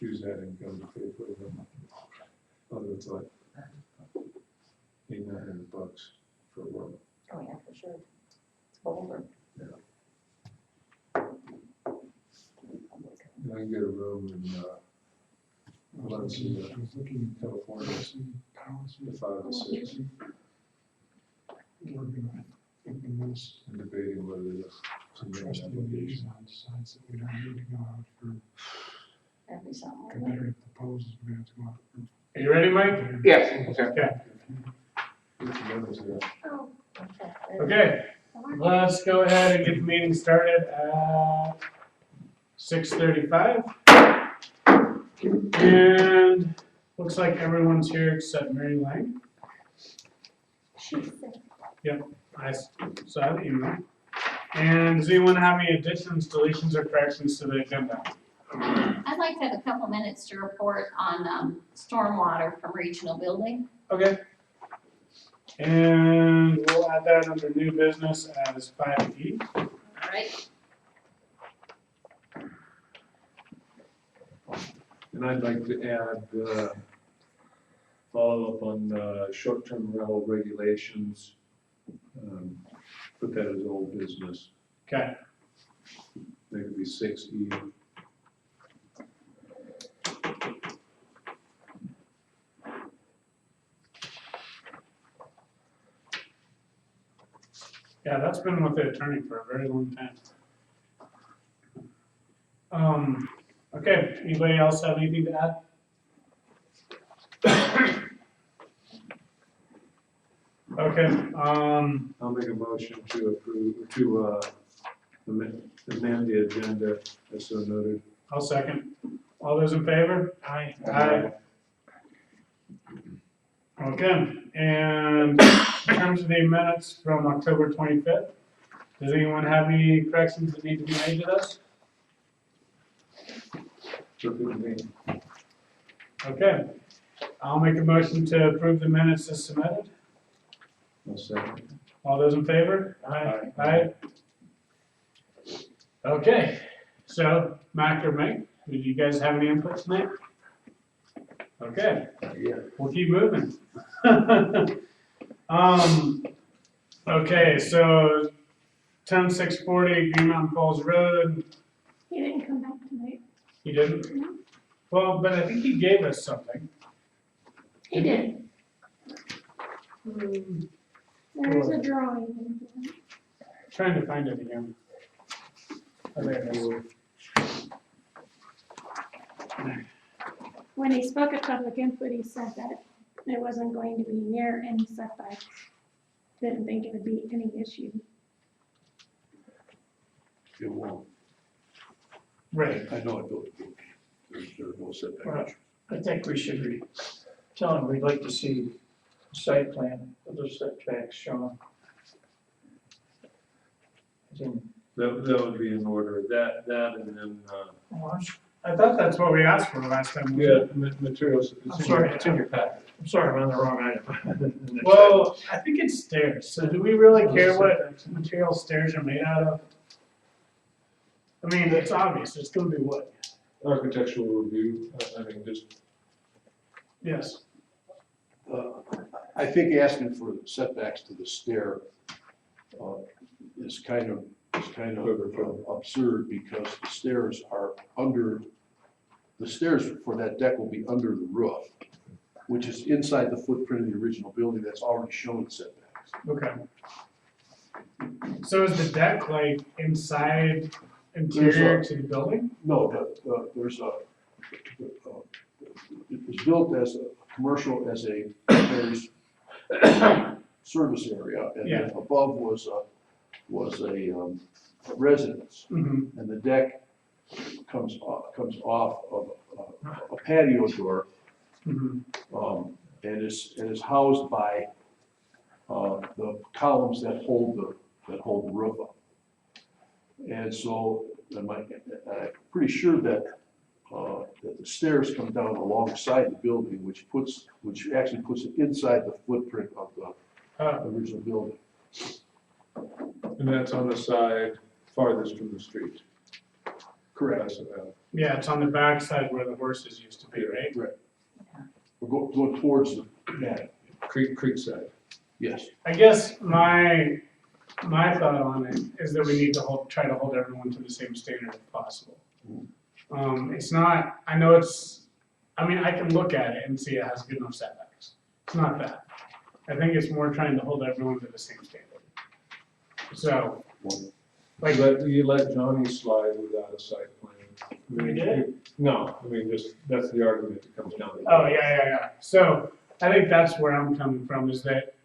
use that income to pay for them. Oh, it's like $800-900 for a room. Oh, yeah, for sure. It's bolder. And I can get a room in Valencia, California, to 5 to 6. I'm debating whether to submit an application. Decides that we don't need to go out for That'd be something like that. competitive proposals, we have to go out for. Are you ready, Mike? Yes. Okay. Which one is that? Oh, okay. Okay, let's go ahead and get the meeting started at 6:35. And looks like everyone's here except Mary Lang. She's sick. I saw the email. And does anyone have any additions, deletions, or corrections to the agenda? I'd like to have a couple minutes to report on stormwater from regional building. Okay. And we'll add that under new business as 5E. All right. And I'd like to add, follow up on short-term rental regulations. Put that as old business. Okay. That could be 6E. Yeah, that's been with the attorney for a very long time. Okay, anybody else have anything to add? Okay, I'll make a motion to approve, to amend the agenda as so noted. I'll second. All those in favor? Aye. Aye. Okay, and in terms of the minutes from October 25th, does anyone have any corrections that need to be made to this? Okay, I'll make a motion to approve the minutes as submitted. I'll second. All those in favor? Aye. Aye. Okay, so Mac or Mike, do you guys have any input tonight? Okay, Yeah. we'll keep moving. Okay, so 10640 Green Mountain Falls Road, He didn't come back tonight. he didn't? No. Well, but I think he gave us something. He did. Hmm, There's a drawing. Trying to find it again. Oh, there it is. When he spoke at public input, he said that it wasn't going to be near any setbacks. Didn't think it would be any issue. It won't. Right. I know it will. There are no setbacks. I think we should tell them we'd like to see a site plan with those setbacks shown. That would be in order, that and then, I thought that's what we asked for last time. materials. I'm sorry, it's in your packet. I'm sorry, I'm on the wrong item. Well, I think it's stairs, so do we really care what material stairs are made out of? I mean, it's obvious, it's gonna be wood. Architectural review, I mean, just, Yes. I think asking for setbacks to the stair is kind of absurd because the stairs are the stairs for that deck will be under the roof, which is inside the footprint of the original building that's already shown setbacks. Okay. So is the deck like inside, interior to the building? No, it was built as a commercial, as a service area, and then above was a residence, Mm-hmm. and the deck comes off of a patio door, Mm-hmm. and is housed by the columns that hold the roof up. And so, I'm pretty sure that the stairs come down alongside the building, which actually puts it inside the footprint of the original building. and that's on the side farthest from the street. Correct. That's about. Yeah, it's on the backside where the horses used to be, right? Right. We're going towards the, yeah, Creekside. yes. I guess my thought on it is that we need to try to hold everyone to the same standard if possible. It's not, I know I mean, I can look at it and see it has good enough setbacks. It's not that. I think it's more trying to hold everyone to the same standard. So, like, You let Johnny slide without a site plan. I mean, We did? No, I mean, that's the argument that comes down to. oh, yeah. So, I think that's where I'm coming from, is that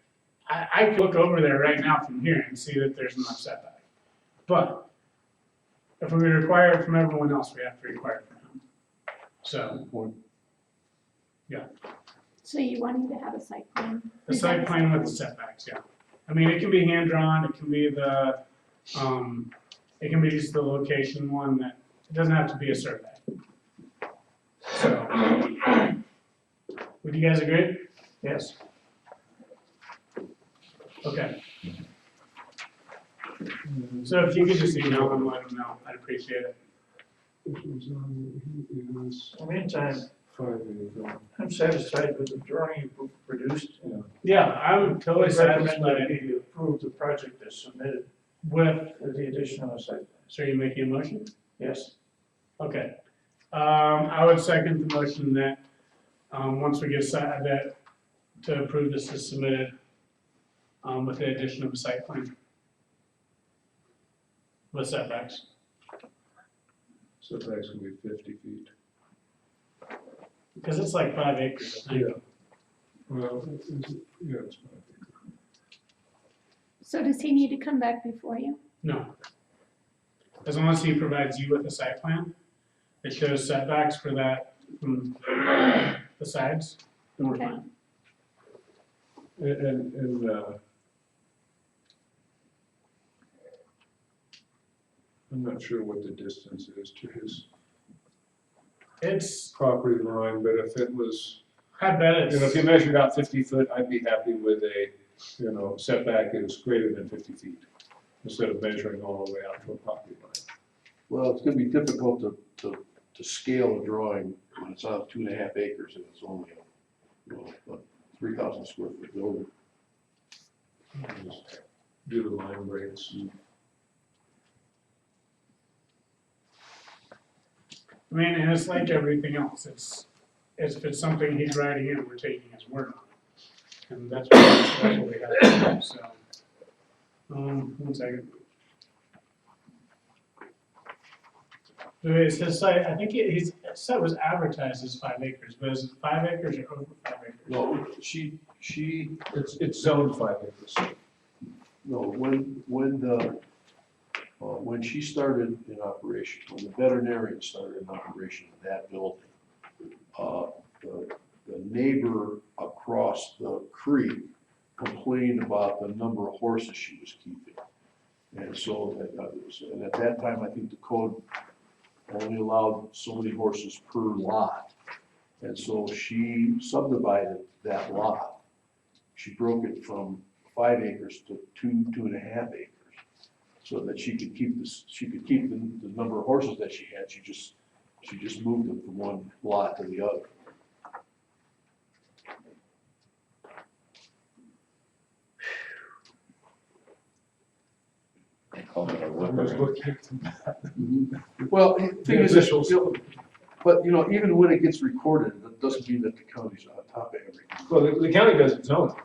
I can look over there right now from here and see that there's enough setback. But, if we require it from everyone else, we have to require it from him. So, So you wanting to have a site plan? the site plan with the setbacks, yeah. I mean, it can be hand-drawn, it can be it can be just the location one, that, it doesn't have to be a survey. So, would you guys agree? Yes. Okay. So if you could just email them, let them know, I'd appreciate it. This was on, it In the meantime, was 5 years ago. I'm satisfied with the drawing you produced. Yeah, I'm totally I recommend satisfied that we approve the project as submitted with, with the addition of a site plan. so you're making a motion? Yes. Okay. I would second the motion that, once we get that, to approve this is submitted, with the addition of a site plan. With setbacks. Setbacks can be 50 feet. Because it's like 5 acres, I think. Yeah. Well, yeah, it's 5 acres. So does he need to come back before you? No. As long as he provides you with a site plan that shows setbacks for that, from the sides, then we're Okay. fine. And I'm not sure what the distance is to his It's, property line, but if it was, I bet if you it's, measured out 50 foot, I'd be happy with a, setback is greater than 50 feet, instead of measuring all the way out to a property line. Well, it's gonna be difficult to scale a drawing when it's on 2.5 acres and it's only a 3,000 square foot building. Just do the line breaks. I mean, and it's like everything else, if it's something he's writing in, we're taking his word on it. And that's what we have to do, so. 1 second. Is his site, I think his site was advertised as 5 acres, but is it 5 acres or over 5 acres? No, It's zoned 5 acres. no, when she started in operation, when the veterinarian started in operation of that building, the neighbor across the creek complained about the number of horses she was keeping. And so, and at that time, I think the code only allowed so many horses per lot. And so she subdivided that lot. She broke it from 5 acres to 2.5 acres. So that she could keep the number of horses that she had. She just moved them from one lot to the other. Well, the thing is, but even when it gets recorded, that doesn't mean that the county's on top of everything. Well, the county doesn't zone it.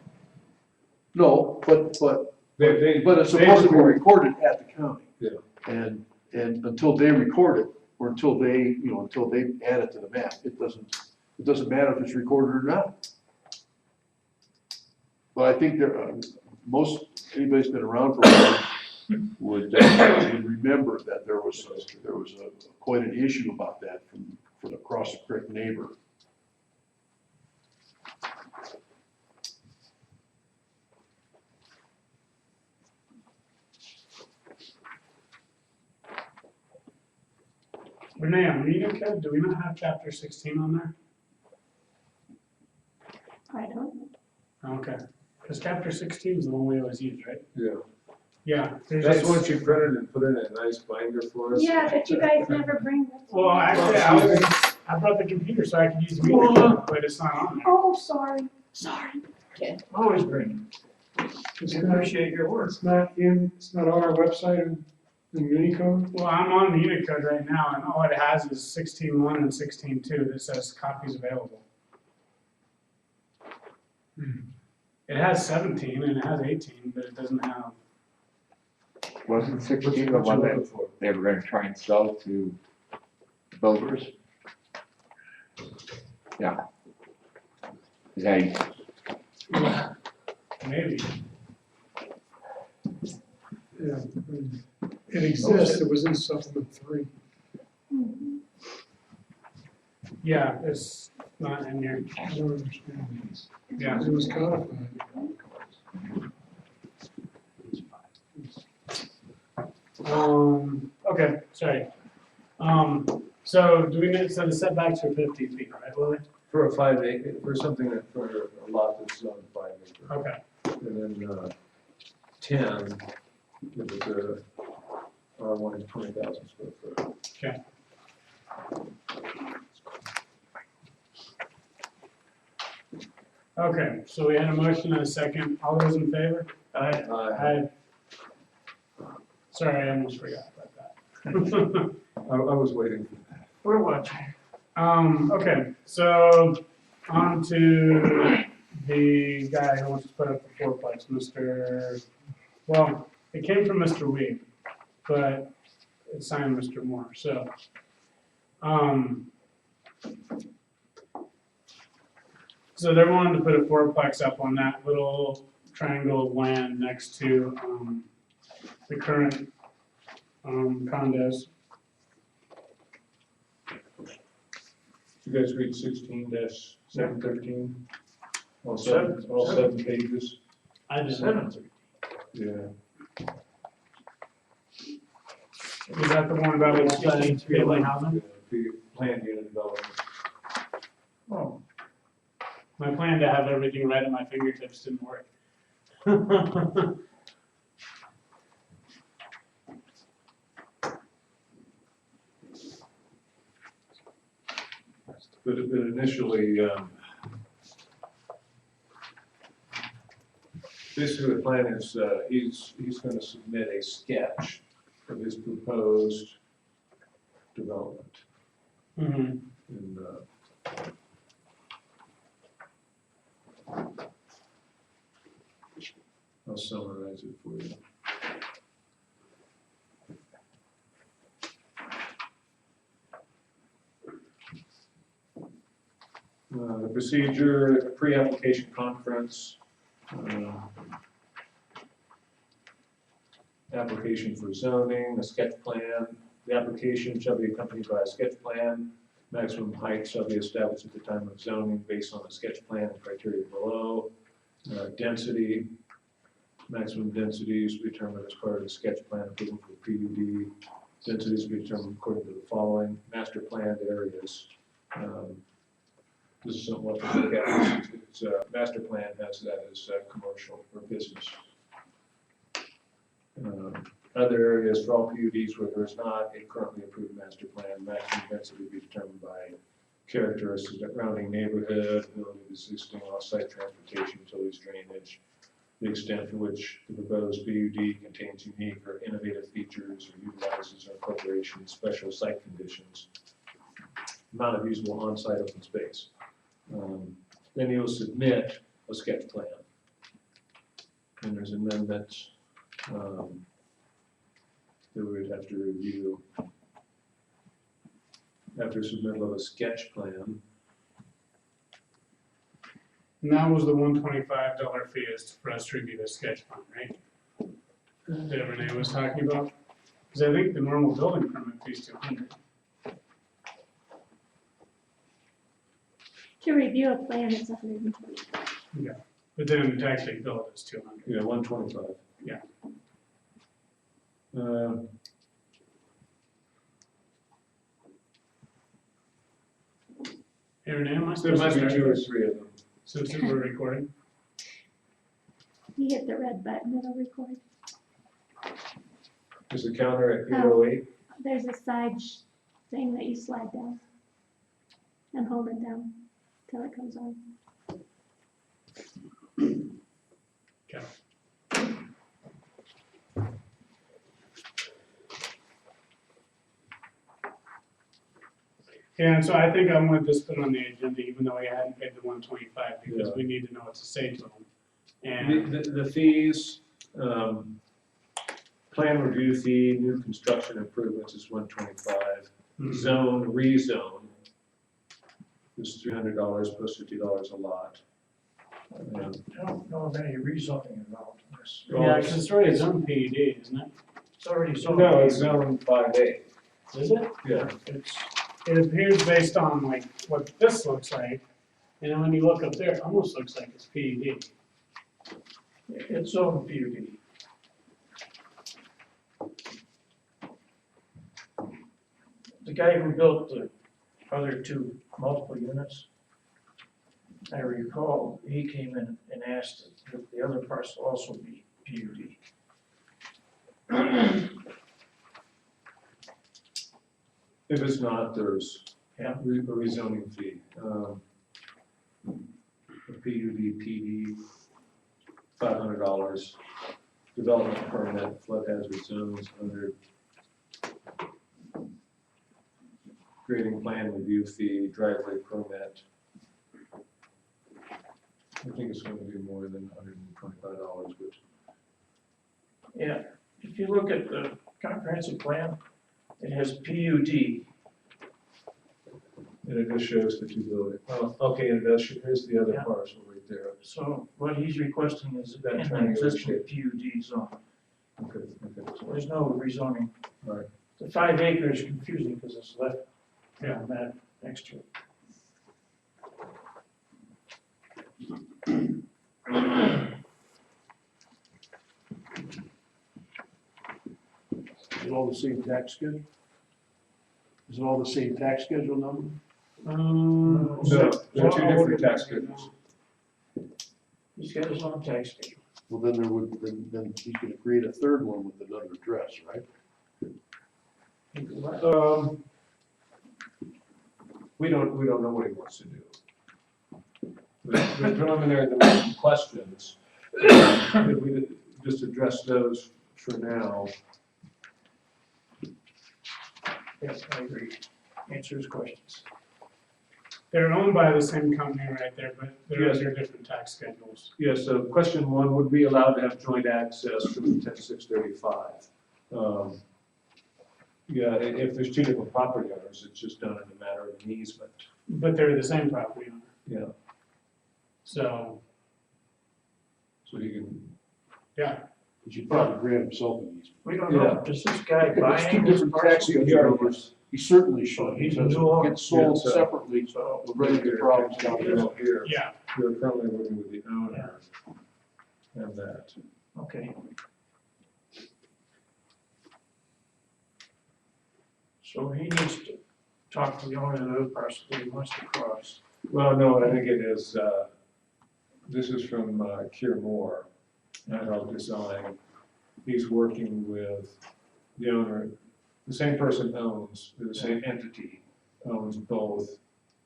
No, but it's they supposed to be record. recorded at the county. Yeah. And until they record it, or until they add it to the map, it doesn't matter if it's recorded or not. But I think anybody's been around for a while would remember that there was quite an issue about that from the across the creek neighbor. Renee, on meeting code, do we not have chapter 16 on there? I don't know. Okay, because chapter 16 is the one we always use, right? Yeah. Yeah. That's what you printed and put in a nice binder for us. Yeah, but you guys never bring this. Well, actually, I brought the computer so I could use Unicode, but it's not on there. Oh, sorry. Always bring it. We appreciate your work. It's not on our website in Unicode? Well, I'm on Unicode right now, and all it has is 16.1 and 16.2 that says copies available. It has 17 and it has 18, but it doesn't have. Wasn't What's 16 the what one you that looking for? they were gonna try and sell to builders? Yeah. Is that, Maybe. Yeah. It exists, it was in supplement 3. Mhm. Yeah, it's not in here. I don't understand. Yeah. It was codified. Okay, sorry. So do we need, so the setbacks are 50 feet, right, Willie? For a 5 acre, for something that, for a lot that's on 5 acre. Okay. And then, 10, if it's a R1 is 20,000 square foot. Okay. Okay, so we had a motion and a second. All those in favor? Aye. Sorry, I almost forgot about that. I was waiting for that. We're watching. Okay, so on to the guy who wants to put up the fourplex, well, it came from Mr. Weeb, but it's signed Mr. Moore, so. So they're wanting to put a fourplex up on that little triangle of land next to, the current, condos. You guys read 16-713? All seven pages? I just, Yeah. is that the one about expanding family housing? The planned unit development. Oh, My plan to have everything right at my fingertips didn't work. But initially, basically the plan is, he's gonna submit a sketch of his proposed development. Mhm. And, I'll summarize it for you. The procedure, pre-application conference, application for zoning, a sketch plan. The application shall be accompanied by a sketch plan. Maximum height shall be established at the time of zoning based on the sketch plan and criteria below. Density, maximum densities determined as part of the sketch plan approval for PUD. Densities be determined according to the following master planned areas. This is something we'll have to look at. It's master plan has that as commercial or business. Other areas for all PUDs where there is not a currently approved master plan, maximum density be determined by characteristics surrounding neighborhood, ability of existing off-site transportation, utilities, drainage, the extent to which the proposed PUD contains unique or innovative features or utilizes or incorporations special site conditions, amount of usable on-site open space. Then you'll submit a sketch plan. And there's amendments that we would have to review. After submittal of a sketch plan, And that was the $125 fee is for us to review the sketch plan, right? That Renee was talking about? Because I think the normal building permit fee is $200. To review a plan, it's 120. But then to actually build it is $200. yeah, 125. Yeah. Hey Renee, am I There supposed to might be start 2 or this 3 of them. since we're recording? You hit the red button, it'll record. Is the counter at 808? There's a side thing that you slide down and hold it down till it comes on. Yeah, and so I think I'm gonna just put on the agenda, even though we hadn't paid the 125, because we need to know what to say to them. And, The fees, plan review fee, new construction improvements is 125. Zone, rezone is $300 plus $50 a lot. I don't know of any rezoning involved in this. yeah, because it's already zone PUD, isn't it? It's already zoned. No, it's zone 5A. Is it? Yeah. It appears based on like what this looks like, and then when you look up there, it almost looks like it's PUD. It's zoned PUD. The guy who built the other two multiple units, I recall, he came in and asked that the other parcel also be PUD. If it's not, there's Yeah. a rezoning fee. A PUD, PD, $500. Development permit, flood hazard zones under grading plan review fee, driveway permit. I think it's going to be more than $125, but Yeah, if you look at the comprehensive plan, it has PUD. and it just shows the two buildings. Oh, okay, and that's, here's the other Yeah. parcel right there. So what he's requesting is That in the triangular existing shape. PUD zone. Okay, okay. So there's no rezoning. Right. The 5 acres is confusing because it's left Yeah. on that next to it. Is it all the same tax schedule? Is it all the same tax schedule number? No, they're two different tax schedules. He's got his own tax schedule. Well, then there would, then he could create a third one with another address, right? We don't know what he wants to do. The preliminary, the questions, if we just address those for now. Yes, I agree. Answer his questions. They're owned by the same company right there, but they're Yes. under different tax schedules. Yeah, so question one, would be allowed to have joint access from 10635? Yeah, if there's two different property owners, it's just done in a matter of an easement. But they're the same property owner, Yeah, so, so you can, yeah. He should probably grant himself an easement. We don't know, does this guy If it's two buying this different tax parcel? schedule numbers, he certainly should. He's a because new if owner. it gets sold Yeah, so- separately, So, we're ready to get problems down the road. here, Yeah, you're currently working with the owner and that. okay. So he needs to talk to the owner of the other parcel that he wants to cross. Well, no, I think it is, this is from Kier Moore, Adult Design. He's working with the owner, the same person owns, the same entity owns both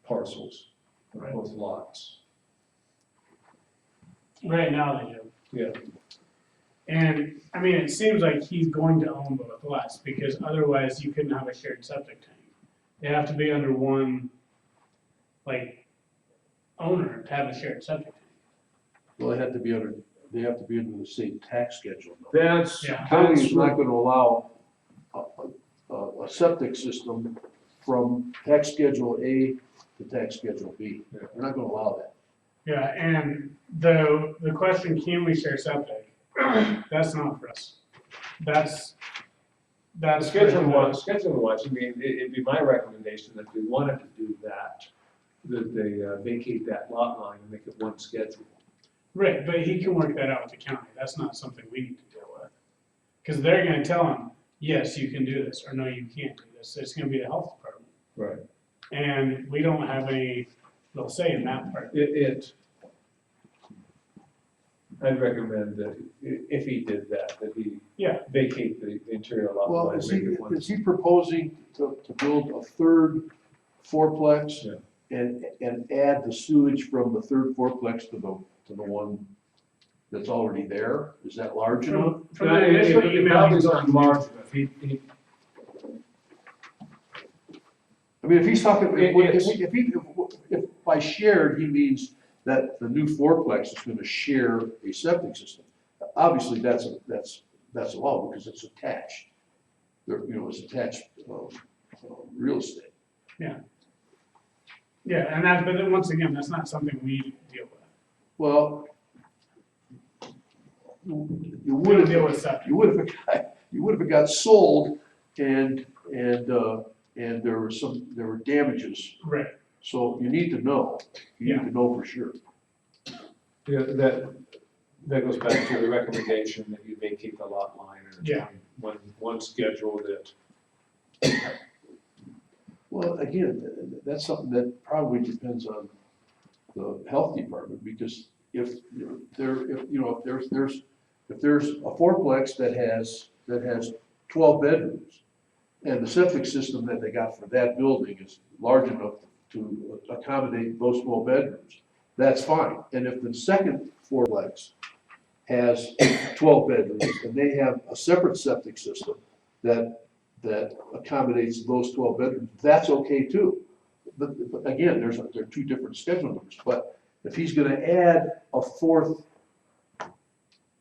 parcels, or Right. both lots. right now they do. Yeah, And, I mean, it seems like he's going to own both lots, because otherwise you couldn't have a shared septic tank. They have to be under one, like, owner to have a shared septic tank. Well, they have to be under the same tax schedule. though. that's, Yeah. County that's is not gonna allow a septic system from tax schedule A to tax schedule B. Yeah. They're not gonna allow that. Yeah, and the question, can we share septic? That's not for us. That's for scheduling wise, I mean, it'd be my recommendation that if we wanted to do that, that they vacate that lot line and make it one schedule. Right, but he can work that out with the county. That's not something we need to deal with. Because they're gonna tell him, yes, you can do this, or no, you can't do this. It's gonna be the health department. Right. And we don't have any, they'll say in that part. I'd recommend that if he did that, that he Yeah. vacate the interior lot Well, line, make it one. is he proposing to build a third fourplex? Yeah. And add the sewage from the third fourplex to the one that's already there? Is that large enough? From the initial email, He's not large enough, he, I mean, if he's talking, It's- if by shared, he means that the new fourplex is gonna share a septic system. Obviously, that's allowed because it's attached. There, it's attached, real estate. Yeah, and that, but then once again, that's not something we deal with. Well, you We would don't have, deal with septic. you would have got sold and there were damages. Right, So you need to know, you need to know for sure. yeah, that goes back to the recommendation that you vacate the lot line and Yeah. one schedule that. Well, again, that's something that probably depends on the health department, because if there's a fourplex that has 12 bedrooms, and the septic system that they got for that building is large enough to accommodate those 12 bedrooms, that's fine. And if the second fourplex has 12 bedrooms, and they have a separate septic system that accommodates those 12 bedrooms, that's okay too. But again, there are two different schedule numbers, but if he's gonna add a fourth,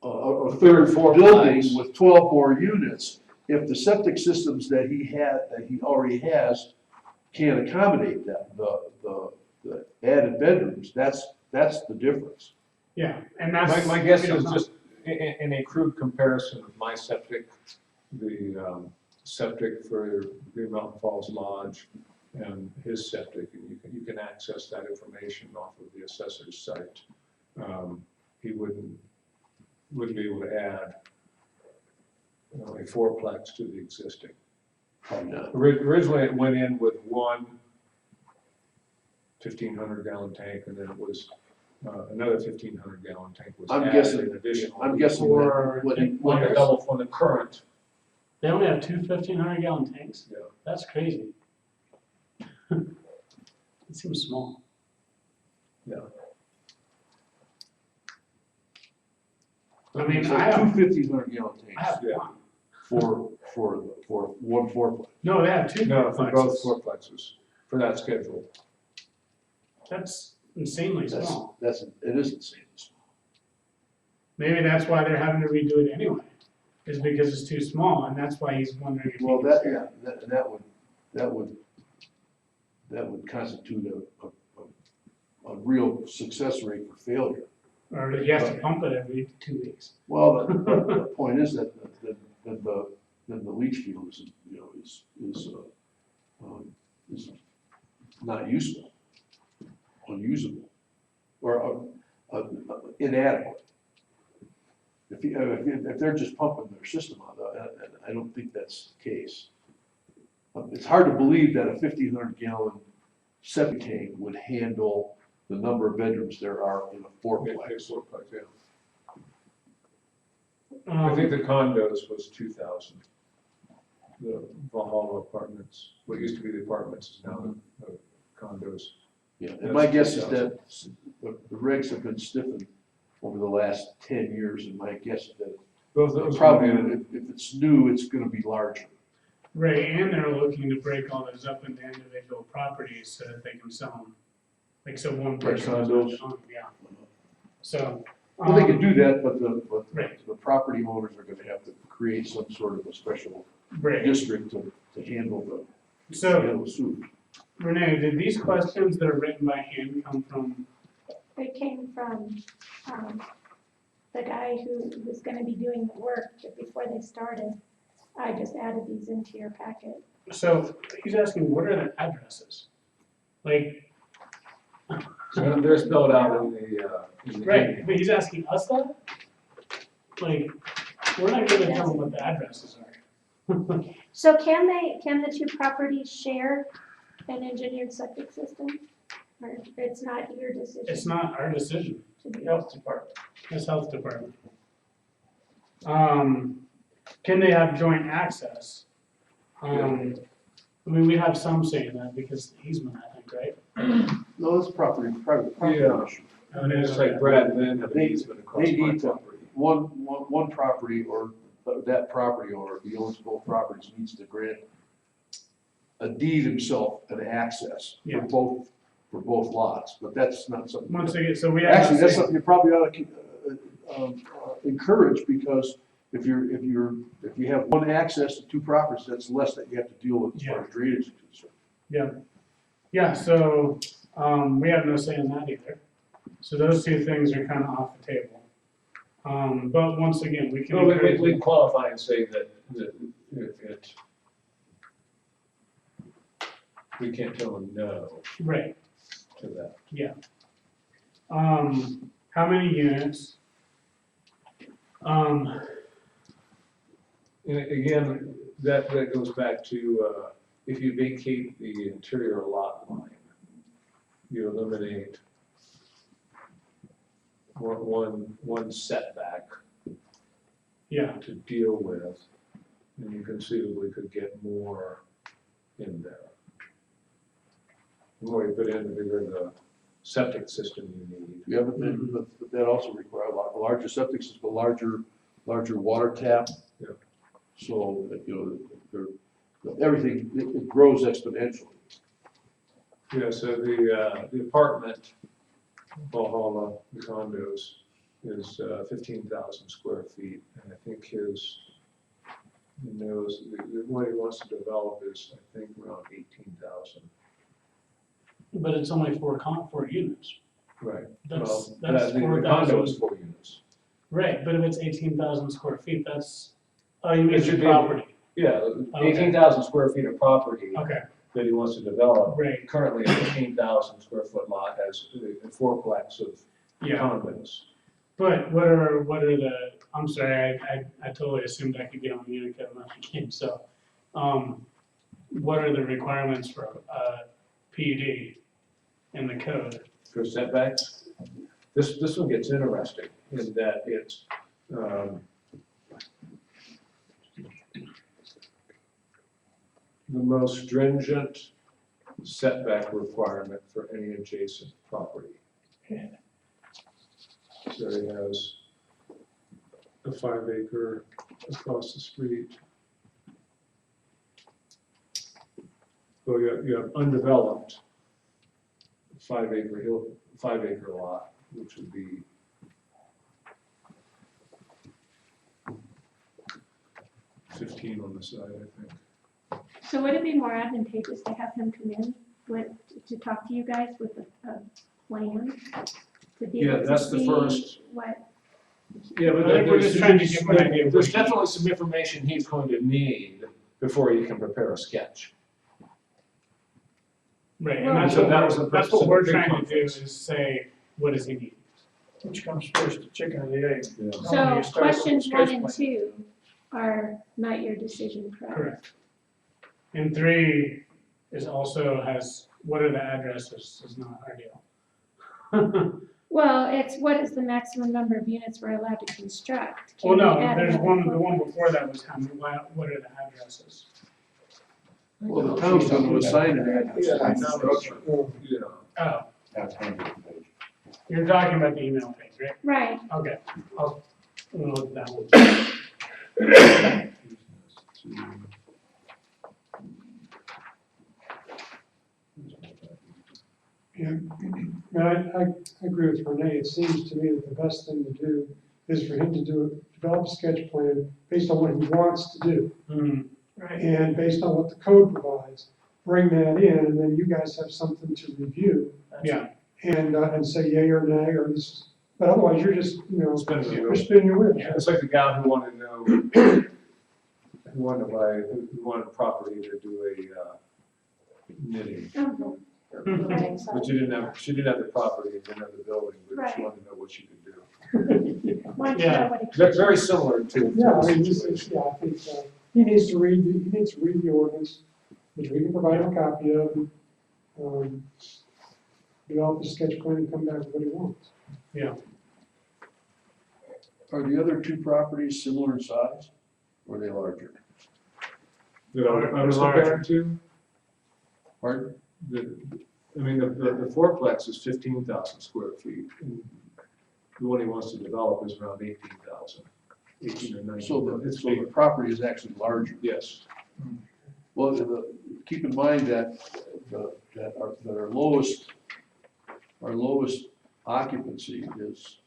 a third building with 12 more units, if the septic systems that he already has can't accommodate that, the added bedrooms, that's the difference. yeah, and that's. My guess we don't is know. just in a crude comparison of my septic, the septic for Green Mountain Falls Lodge and his septic, and you can access that information off of the assessor's site. He wouldn't be able to add, a fourplex to the existing. Probably not. Originally, it went in with one 1,500 gallon tank, and then it was, another 1,500 gallon tank was I'm added guessing- in additional. I'm guessing Or- Like a double from the current. They only have two 1,500 gallon tanks? Yeah. That's crazy. It seems small. Yeah. I mean, So I have, 1,500 gallon I have tanks Yeah. one. for one fourplex. No, they have two No, for both fourplexes. fourplexes, for that schedule. That's insanely small. It is insane. Maybe that's why they're having to redo it anyway, is because it's too small, and that's why he's wondering if he Well, can. that would constitute a real success rate for failure. Or he has to pump it every 2 weeks. Well, the point is that the leach field is not useful, unusable, or inadequate. If they're just pumping their system out, I don't think that's the case. It's hard to believe that a 1,500 gallon septic tank would handle the number of bedrooms there are in a fourplex. Fourplex, yeah. I think the condos was 2,000. The Valhalla apartments, what used to be the apartments is now the condos. Yeah, and my guess is that the regs have been stiffened over the last 10 years, and my guess is that Both those. probably, if it's new, it's gonna be larger. Right, and they're looking to break all those up into individual properties so that they can sell them. Like, so one person. condos? Yeah. So. Well, they can do that, but Right. the property owners are gonna have to create some sort of a special Right, district to handle so the sewage. Renee, did these questions that are written by hand come from, They came from, the guy who was gonna be doing the work, but before they started, I just added these into your packet. so he's asking, what are the addresses? Like, So they're spelled out in the. right, but he's asking us that? Like, we're not gonna tell him what the addresses are. So can the two properties share an engineered septic system? Or it's not your decision? It's not our decision, to do? Health department. it's health department. Can they have joint access? I mean, we have some say in that because easement, I think, right? No, it's property, private property Yeah. issue. Oh, it is, It's like okay. Brad and Lynn have an They- easement across they my need to- property. One property or that property owner, if he owns both properties, needs to grant a deed himself an access Yeah. for both lots, but that's not something. Once again, so we have. Actually, that's say- something you probably ought to encourage, because if you have one access to two properties, that's less that you have to deal with as far as drainage is concerned. Yeah, so, we have no say in that either. So those two things are kind of off the table. But once again, we can Well, encourage. we qualify and say that if it, we can't tell them no Right, to that. how many units? And again, that goes back to, if you vacate the interior lot line, you eliminate one setback Yeah, to deal with, and you conceivably could get more in there. The more you put in, the bigger the septic system you need. Yeah, but that also requires a larger septic system, a larger water tap. Yeah. So, everything, it grows exponentially. Yeah, so the apartment, Valhalla, the condos, is 15,000 square feet, and I think what he wants to develop is, I think, around 18,000. but it's only four units. Right. That's Well, the 4,000. condo is 4 units. Right, but if it's 18,000 square feet, that's, oh, you mean It the should be- property? Yeah, Okay. 18,000 square feet of property Okay, that he wants to develop. right, Currently, a 15,000 square foot lot has a fourplex of yeah. condos. But what are the, I'm sorry, I totally assumed I could get on the unit code, not the game, so, what are the requirements for PUD in the code? For setbacks, this one gets interesting in that it's, the most stringent setback requirement for any adjacent property. So he has a 5 acre across the street. So you have undeveloped 5 acre lot, which would be 15 on the side, I think. So would it be more advantageous to have him come in to talk to you guys with a plan? To be Yeah, able to that's the see first. what, Yeah, but I think we're just trying to give an idea of there's what he definitely some information he's going to need before he can prepare a sketch. Right, Well- and that's So what, that was the that's purpose what of we're the big trying to do, conference. is say, what does he need? Which comes first, the chicken or the egg? Yeah. How do so you start with the questions one sketch and plan? 2 are not your decision, correct? Correct. And 3 is also has, what are the addresses, is not our deal. Well, it's what is the maximum number of units we're allowed to construct? Can Well, no, we add there's another the one fourplex? before that was how many, what are the addresses? Well, the town's going to assign an address. Yeah, now Yeah. Oh, That's handled page. you're talking about the email page, right? Right, Okay, I'll look at that one. Yeah, I agree with Renee. It seems to me that the best thing to do is for him to develop a sketch plan based on what he wants to do. Hmm, Right. And based on what the code provides, bring that in, and then you guys have something to review yeah, and say yay or nay, or this, but otherwise you're just, Spinning the you're wheels. spinning your wheels. It's like the guy who wanted to know, who wanted a property to do a knitting. mhm, Right, right. so- But she didn't have the property, didn't have the building, but she Right. wanted to know what she could do. Want to Yeah. know what it Very, very similar to. Yeah, I the mean, this situation. is, yeah, I think, he needs to read the ordinance, which we can provide him a copy of. develop a sketch plan and come back with what he wants. Are the other two properties similar in size, or are they larger? That I was comparing to, Pardon? I mean, the fourplex is 15,000 square feet. And the one he wants to develop is around 18,000, 18 or 19. So It's the big, property is actually larger. yes. Well, keep in mind that our lowest occupancy is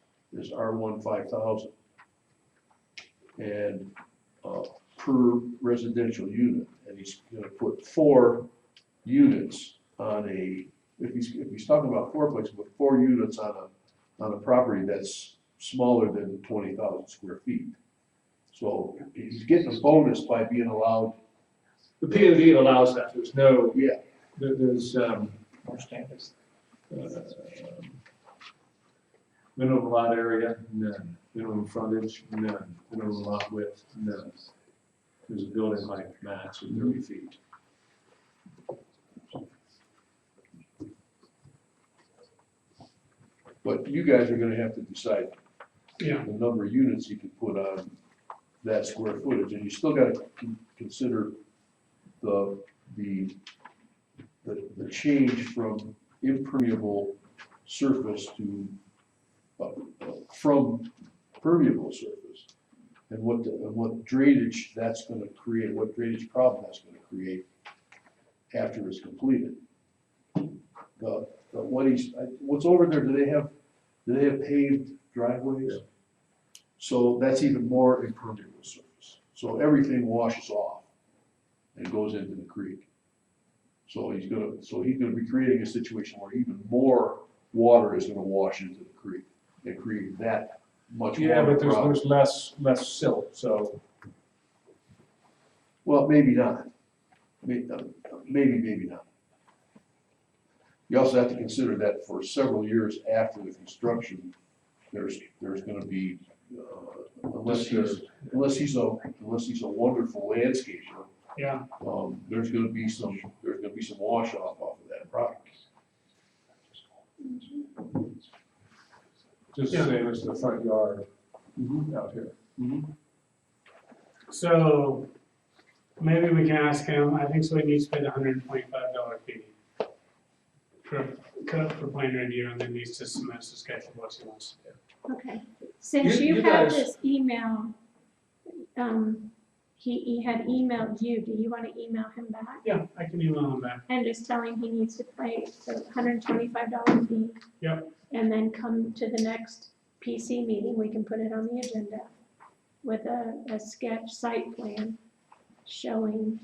R1 5,000. And, per residential unit, and he's gonna put 4 units on if he's talking about fourplex, but 4 units on a property that's smaller than 20,000 square feet. So he's getting a bonus by being allowed. The POD allows that, there's no, Yeah. there's, More standards. minimum lot area, none. Minimum frontage, none. Minimum lot width, none. There's a building height max of 30 feet. But you guys are gonna have to decide Yeah. the number of units you can put on that square footage, and you still gotta consider the change from impermeable surface to, from permeable surface. And what drainage that's gonna create, what drainage problem that's gonna create after it's completed. What's over there, do they have paved driveways? Yeah. So that's even more impermeable surface. So everything washes off and goes into the creek. So he's gonna be creating a situation where even more water is gonna wash into the creek and create that much more Yeah, but problem. there's less silt, so. Well, maybe not. Maybe not. You also have to consider that for several years after the construction, there's gonna be, unless he's a wonderful landscaper, Yeah. there's gonna be some wash off of that product. Just the Yeah. same as the front yard out here. So maybe we can ask him, I think so he needs to pay the $125 fee for plan review, and then needs to submit us a schedule of what he wants to do. Okay, since You you have guys- this email, he had emailed you, do you wanna email him back? Yeah, I can email him back. And just tell him he needs to pay the $125 fee? Yep. And then come to the next PC meeting, we can put it on the agenda with a sketch site plan showing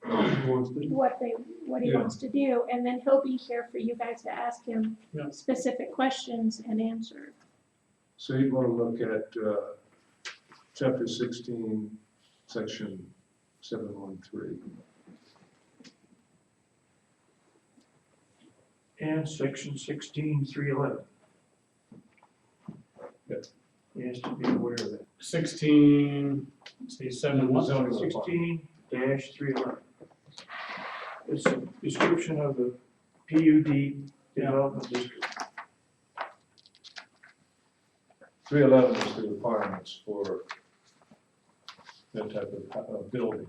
what he Yeah. wants to do, and then he'll be here for you guys to ask him Yeah. specific questions and answer. So you want to look at chapter 16, section 713. And section 16, 311. Yes. He has to be aware of it. 16, say 7 what? Zoning. 16-311. It's a description of the PUD development district. 311 is the requirements for that type of building.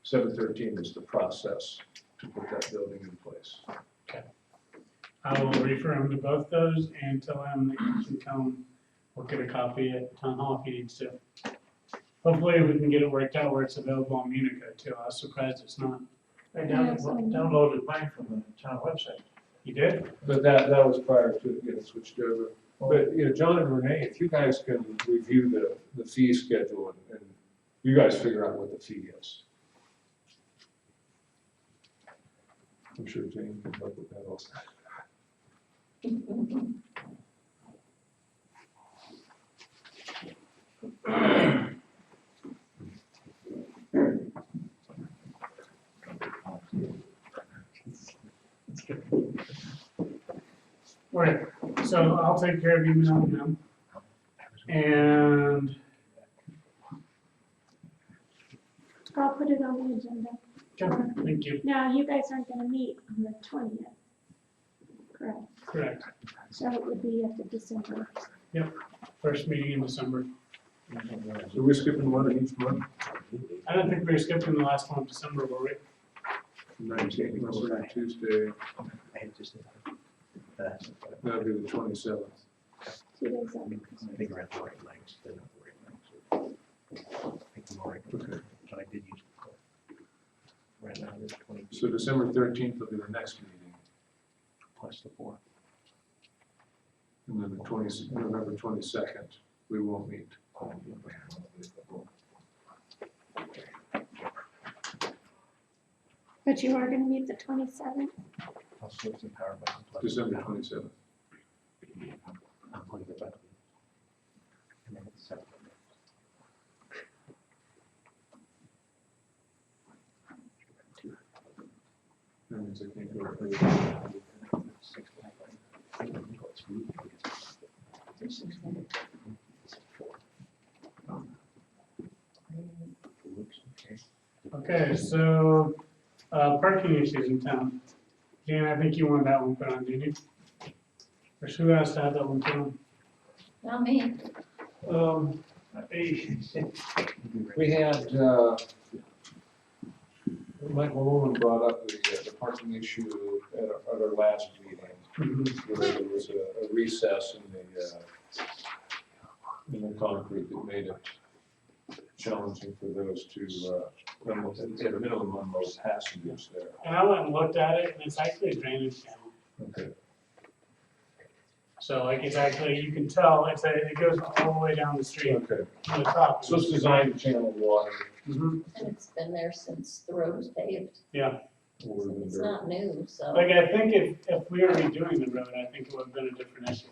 713 is the process to put that building in place. I will refer him to both those and tell him that he can come or get a copy at town hall if he needs to. Hopefully we can get it worked out where it's available on Munica too. I was surprised it's not. I downloaded mine from the town website. You did? But that was prior to it getting switched over. But, you know, John and Renee, if you guys can review the fee schedule and you guys figure out what the fee is. I'm sure Jane can help with that also. Right, so I'll take care of emailing him. And, I'll put it on the agenda. okay, thank you. Now, you guys aren't gonna meet on the 20th. correct? Correct. So it would be at the December. First meeting in December. So we're skipping one in each month, I don't think we were skipping the last one of December, were we? 19th, was it Tuesday, I had just, that'll be the 27th. 2 days out. I think we're at the right lengths, they're not the right lengths. I think I'm all right, Okay. but I did use the right now, there's 20 So December 13th will be the next meeting, plus the 4. and then November 22nd, we won't meet. But you are gonna meet the 27th? I'll switch the power button. plug it December down. 27th. I'll plug the button. And then it's 7. That means I can't go further. 6. I don't know what's moving. It's 4. Looks okay. Okay, so, parking issues in town. Dan, I think you wanted that one put on, didn't you? Or who asked to have that one put on? Not me. We had, Michael Nolan brought up the parking issue at our last meeting. Where there was a recess in the concrete that made it challenging for those to, at a minimum, unload passengers there. And I went and looked at it, and it's actually a drainage channel. Okay. So like, it's actually, you can tell, it goes all the way down the street Okay, to the top. so it's designed to channel water. Mhm. And it's been there since the road was paved. Yeah, Or It's not new, so. like, I think if we were redoing the road, I think it would have been a different issue.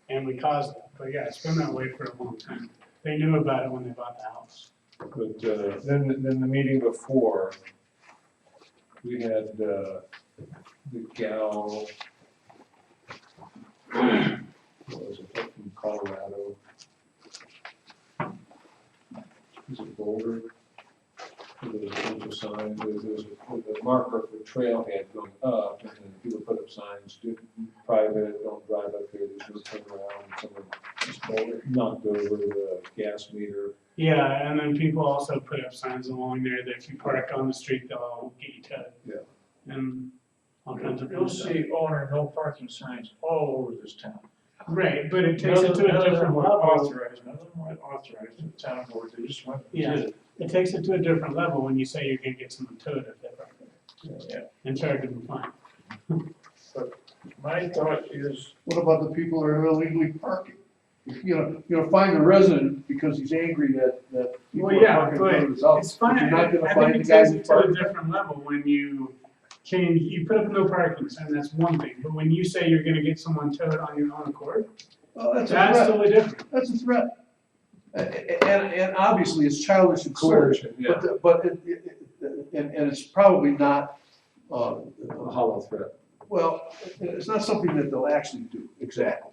And we caused it, but yeah, it's been that way for a long time. They knew about it when they bought the house. But then the meeting before, we had the gal, what was it, from Colorado? Is it Boulder? There was a bunch of signs, there was a marker for trailhead going up, and then people put up signs, private, don't drive up here, there's no turnaround, and someone knocked over the gas meter. Yeah, and then people also put up signs along there that if you park on the street, they'll get you towed. Yeah. And all kinds of You'll fun stuff. see owner no parking signs all over this town. Right, but it takes it to None a of them different were level. authorized, none of them were authorized in the town board, they just went and Yeah. did it. It takes it to a different level when you say you're gonna get someone towed if they park there. Yeah. And charge them a fine. My thought is, What about the people that are illegally parking? You know, find a resident because he's angry that people Well, are yeah, parking in front of his but house. it's fine, But you're not gonna I find think the it guy takes who's it to a parking. different level when you you put up no parking sign, that's one thing, but when you say you're gonna get someone towed on your own accord, Well, that's a that's threat, totally different. that's a threat. And obviously it's childish and silly, Coercion, yeah, but and it's probably not, a hollow threat. well, it's not something that they'll actually do, exactly.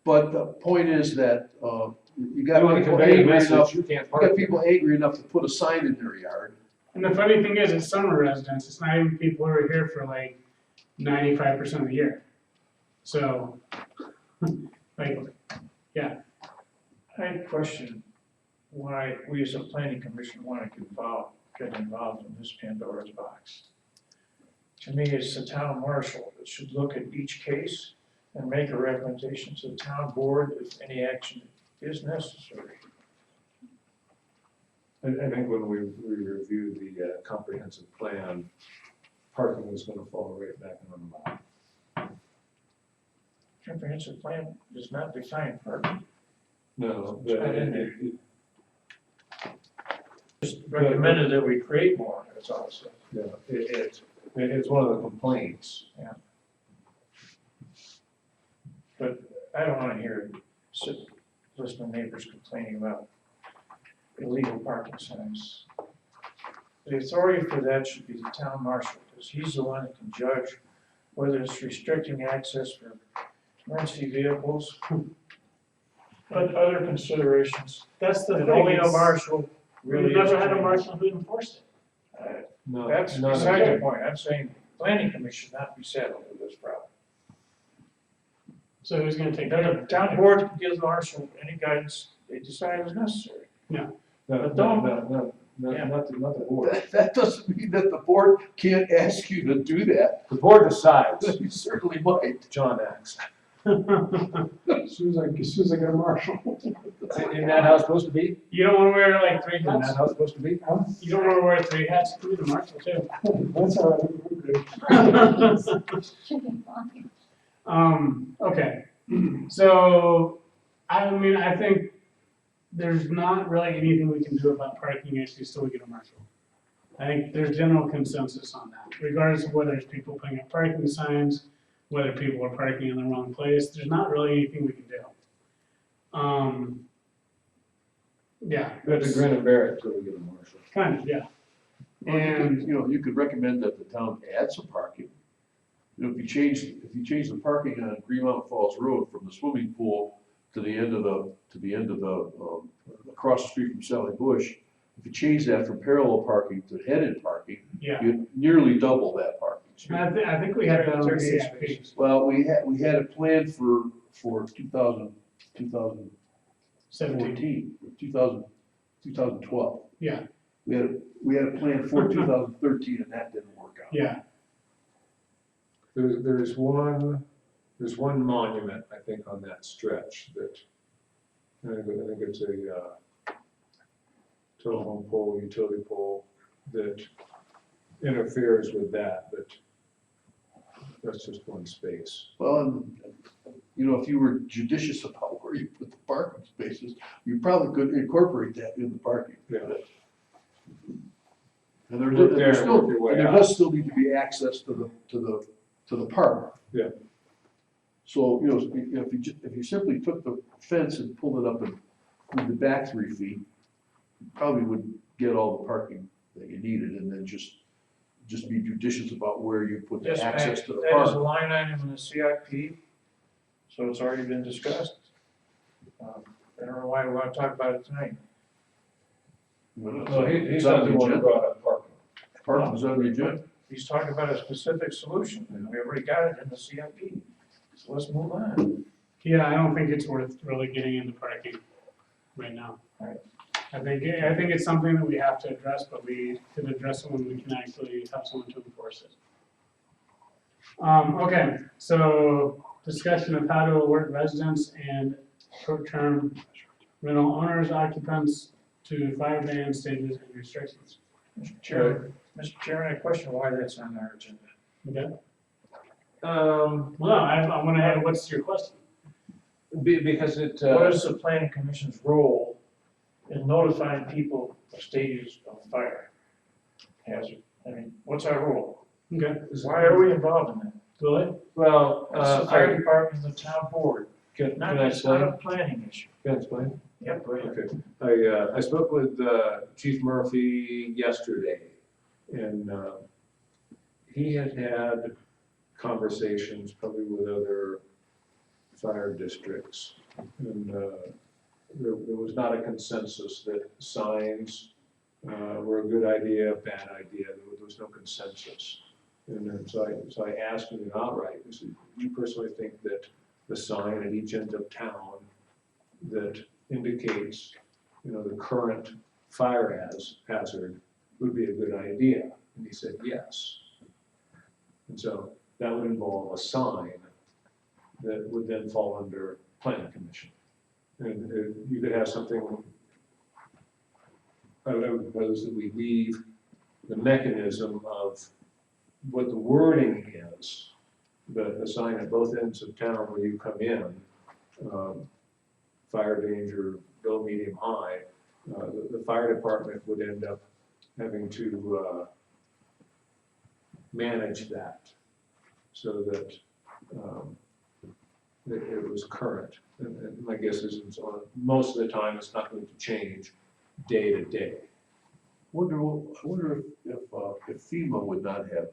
But the point is that, you got You wanna people convey a angry enough, message, you can't you park got there. people angry enough to put a sign in their yard. And the funny thing is, it's summer residents, it's not even people who are here for like 95% of the year. So, like, yeah, I question why we as a planning commission want to get involved in this Pandora's box. To me, it's the town marshal that should look at each case and make a recommendation to the town board if any action is necessary. I think when we review the comprehensive plan, parking is gonna fall right back in the line. Comprehensive plan does not define parking. No, It's not in there. it- Just recommended that we create more, that's all it says. yeah, it's one of the complaints. But I don't wanna listen to neighbors complaining about illegal parking signs. The authority for that should be the town marshal, because he's the one that can judge whether it's restricting access for emergency vehicles. But other considerations, that's the and thing. only a it's- marshal really We've is. never had a trained. marshal who enforced it. No, That's not beside okay. the point, I'm saying planning commission should not be saddled with this problem. So who's gonna take Then care the of it? town board can give Marshall any guidance they decide is necessary. No, But don't- not Yeah. not the board. That doesn't mean that the board can't ask you to do that. The board decides, You certainly might. John acts. As soon as I get a marshal. Isn't that how it's supposed to be? You don't wanna wear like three Isn't that hats? how it's supposed to be? You don't wanna wear three hats, you can be the marshal too. That's all right, I'm good. Should be fine. Okay, so, I mean, I think there's not really anything we can do about parking issues till we get a marshal. I think there's general consensus on that, regardless of whether it's people putting up parking signs, whether people are parking in the wrong place, there's not really anything we can do. Yeah. We have to grin and bear it till we get a marshal. Kind of, yeah. And, you know, you could recommend that the town add some parking. You know, if you change the parking on Green Mountain Falls Road from the swimming pool to the end of across the street from Sally Bush, if you change that from parallel parking to headed parking, Yeah, you nearly double that parking. and I think we had that on the 36 CIP. spaces. Well, we had a plan for 2014, 2012. Yeah, We had a plan for 2013 and that didn't work out. yeah, There's one monument, I think, on that stretch that, I think it's a telephone pole, utility pole that interferes with that, but that's just one space. Well, and, you know, if you were judicious about where you put the parking spaces, you probably could incorporate that in the parking. Yeah. And Look there and work your way there out. does still need to be access to the park. Yeah. So, you know, if you simply took the fence and pulled it up and moved it back 3 feet, you probably would get all the parking that you needed, and then just be judicious about where you put the Yes, access Matt, to the that is a park. line item in the CIP, so it's already been discussed. I don't know why we want to talk about it tonight. Well, he's It's not on the the one who agenda. brought up parking. Parking's on the agenda. He's talking about a specific solution, and we already got it in the CIP, so let's move on. yeah, I don't think it's worth really getting into parking right now. Right. I think it's something that we have to address, but we can address it when we can actually have someone to enforce it. Okay, so discussion of how to alert residents and short-term rental owners, occupants to fire ban stages and restrictions. Mr. Chairman, I have a question why that's on our agenda. Okay? Well, I want to add, what's your question? Because it, What is the planning commission's role in notifying people of stages of fire hazard? I mean, what's our role? Okay, Why are we involved in that? Willie? well, It's the fire department and the town board, can not, I it's not explain? a planning issue. Can I explain? Yep, go ahead. Okay, I spoke with Chief Murphy yesterday, and he had conversations probably with other fire districts, and there was not a consensus that signs were a good idea, bad idea. There was no consensus. And then so I asked him outright, I said, do you personally think that the sign at each end of town that indicates, you know, the current fire hazard would be a good idea? And he said, yes. And so that would involve a sign that would then fall under planning commission. And you could have something, I would propose that we leave the mechanism of what the wording is, the sign at both ends of town where you come in, fire danger, low, medium, high, the fire department would end up having to manage that so that it was current. And my guess is it's most of the time it's not going to change day to day. I wonder if FEMA would not have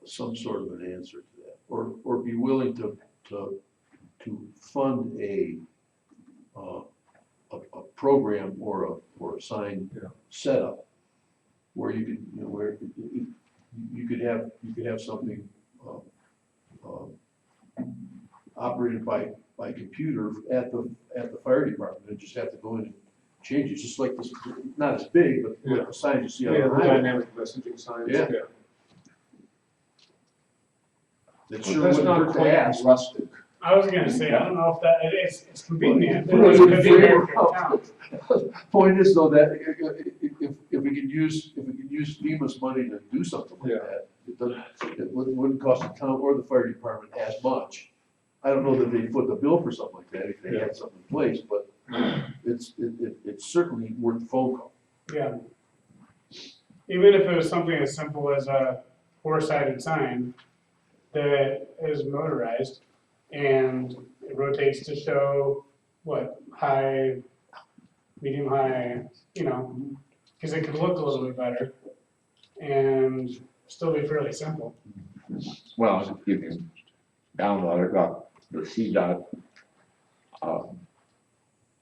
some sort of an answer to that, or be willing to fund a program or a sign setup where you could, you know, where you could have something operated by computer at the fire department, and just have to go in and change it, just like this, not as big, but like the signs you see on Yeah, the the highway. dynamic messaging signs, Yeah. yeah. It But sure that's wouldn't not hurt to quite ask. as rustic. I was gonna say, I don't know if that, it's convenient, but Well, it could be very well, town. Point is though, that if we could use FEMA's money to do something like Yeah. that, it wouldn't cost the town or the fire department as much. I don't know that they'd foot the bill for something like that if they had something in place, but it's certainly worth the phone call. Yeah. Even if it was something as simple as a four-sided sign that is motorized and it rotates to show what, high, medium, high, you know, because it could look a little bit better and still be fairly simple. Well, you can download it off the CDOT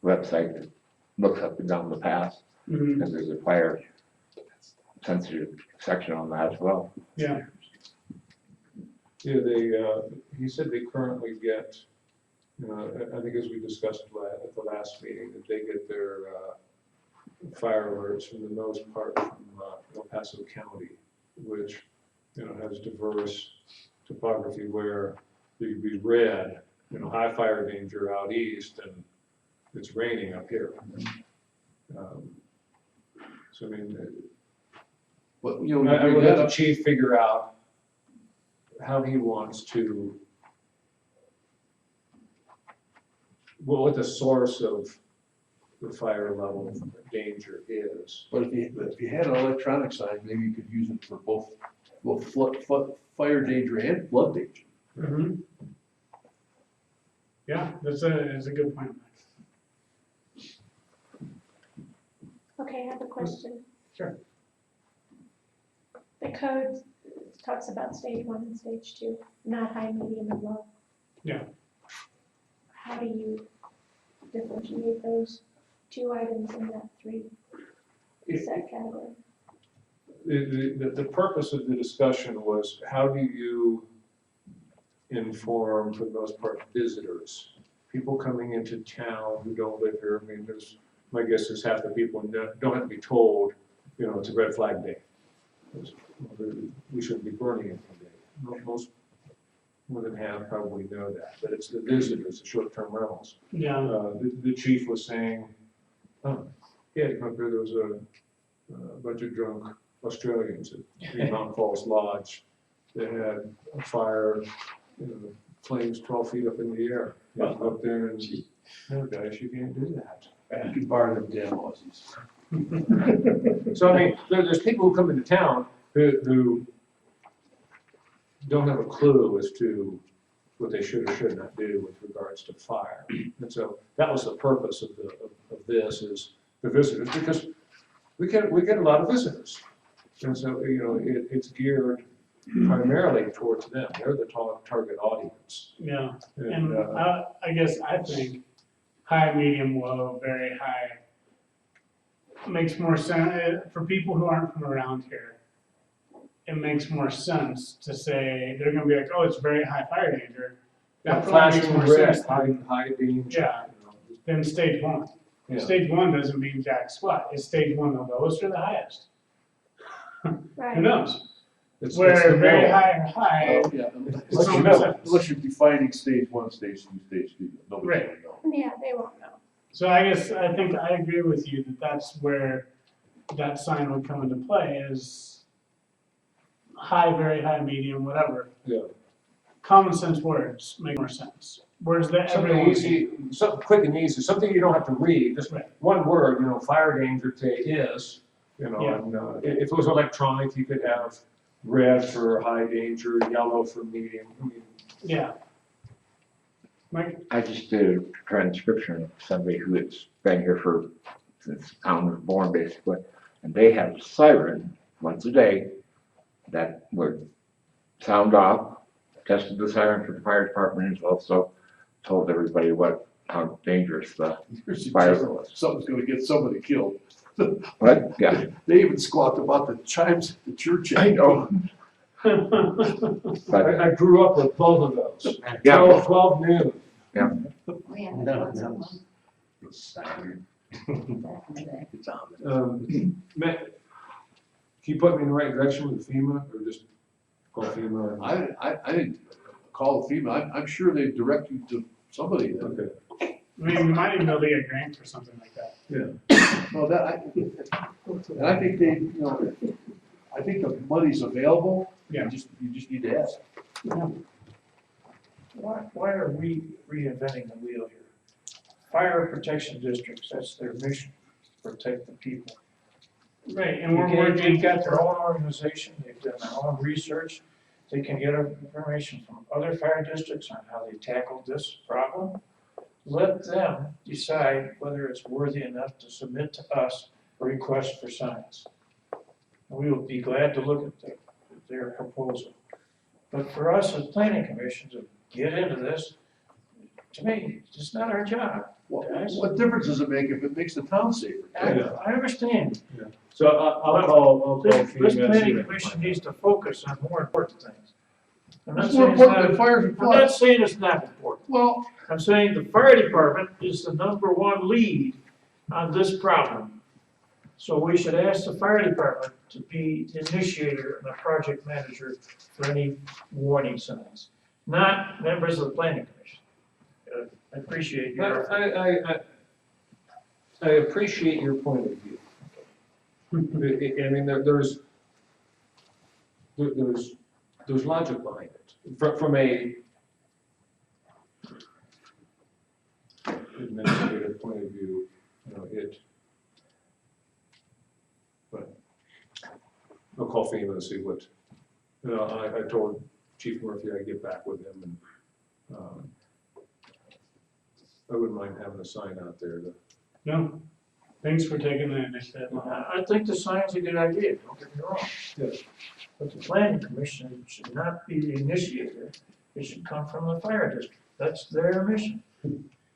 website that looks up and down the path, Mhm. and there's a fire sensitive section on that as well. Yeah. Yeah, he said they currently get, I think as we discussed at the last meeting, that they get their fire alerts for the most part from El Paso County, which, has diverse topography where you could be red, high fire danger out east, and it's raining up here. So I mean, But, I would let the chief figure out how he wants to, what the source of the fire level of danger is. But if you had an electronic sign, maybe you could use it for both fire danger and flood danger. Mhm. Yeah, that's a good point. Okay, I have a question. Sure. The code talks about stage 1 and stage 2, not high, medium, and low. Yeah. How do you differentiate those two items in that three set category? The purpose of the discussion was, how do you inform, for the most part, visitors? People coming into town who don't live here. I mean, my guess is half the people don't have to be told, it's a red flag day. We shouldn't be burning anything today. Most, more than half probably know that, but it's the visitors, the short-term rentals. Yeah. The chief was saying, yeah, there was a bunch of drunk Australians at Green Mountain Falls Lodge. They had a fire, flames 12 feet up in the air. You have to go up there and, no guys, you can't do that. You can borrow them damn Aussies. So I mean, there's people who come into town who don't have a clue as to what they should or should not do with regards to fire. And so that was the purpose of this, is the visitors, because we get a lot of visitors. And so, it's geared primarily towards them. They're the target audience. Yeah. And, And I guess I think high, medium, low, very high makes more sense for people who aren't from around here. It makes more sense to say they're going to be like, oh, it's very high fire danger. That probably makes flashing more red, sense high danger. Yeah. than stage 1. Yeah. Stage 1 doesn't mean jack squat. Is stage 1 the lowest or the highest? Who Right. knows? It's Where the very middle. high or high, Yeah, It's common sense. unless you're defining stage 1, stage 2, stage 3, nobody's Right. gonna know. Yeah, they won't know. so I think I agree with you that that's where that sign would come into play is high, very high, medium, whatever. Yeah. Common sense words make more sense. Words that Something everyone. easy, something quick and easy, something you don't have to read, just Right. one word, fire danger today is, Yeah. and if it was electronic, you could have red for high danger, yellow for medium. I mean, Yeah. Mike? I just did a transcription of somebody who has been here since town was born, basically, and they have a siren once a day that would sound off, tested the siren for the fire department, and also told everybody how dangerous the You're fire suggesting was. something's gonna get somebody killed. But, yeah, They even squawked about the chimes at the church. I know. But, I grew up with both of those. yeah, 12 noon. We have No, lots of no. them It's staggered. back in the day. It's on. Matt, can you point me in the right direction with FEMA or just call FEMA? I didn't call FEMA, I'm sure they direct you to somebody then. Okay. I mean, we might even be able to get a grant for something like that. No, and I think they, you know, I think the money's available, Yeah. you just need to ask. Why are we reinventing the wheel here? Fire protection districts, that's their mission, to protect the people. Right, and we're They've got their working, own organization, they've done their own research, they can get information from other fire districts on how they tackled this problem. Let them decide whether it's worthy enough to submit to us a request for signs. And we will be glad to look at their proposal. But for us as planning commission to get into this, to me, it's not our job. What difference does it make if it makes the town safer? I understand. So I'll call This FEMA. see planning what- commission needs to focus on more important things. I'm not It's more saying it's important than not, fires and I'm not floods. saying it's not important. Well, I'm saying the fire department is the number one lead on this problem. So we should ask the fire department to be the initiator and the project manager for any warning signs, not members of the planning commission. I appreciate your. I appreciate your point of view. I mean, there's logic behind it. From a administrative point of view, you know, but I'll call FEMA and see what, you know, I told Chief Murphy I'd get back with him and, I wouldn't mind having a sign out there to. no, thanks for taking the initiative. I think the sign's a good idea, don't get me wrong. Yes. But the planning commission should not be the initiator, it should come from the fire district, that's their mission,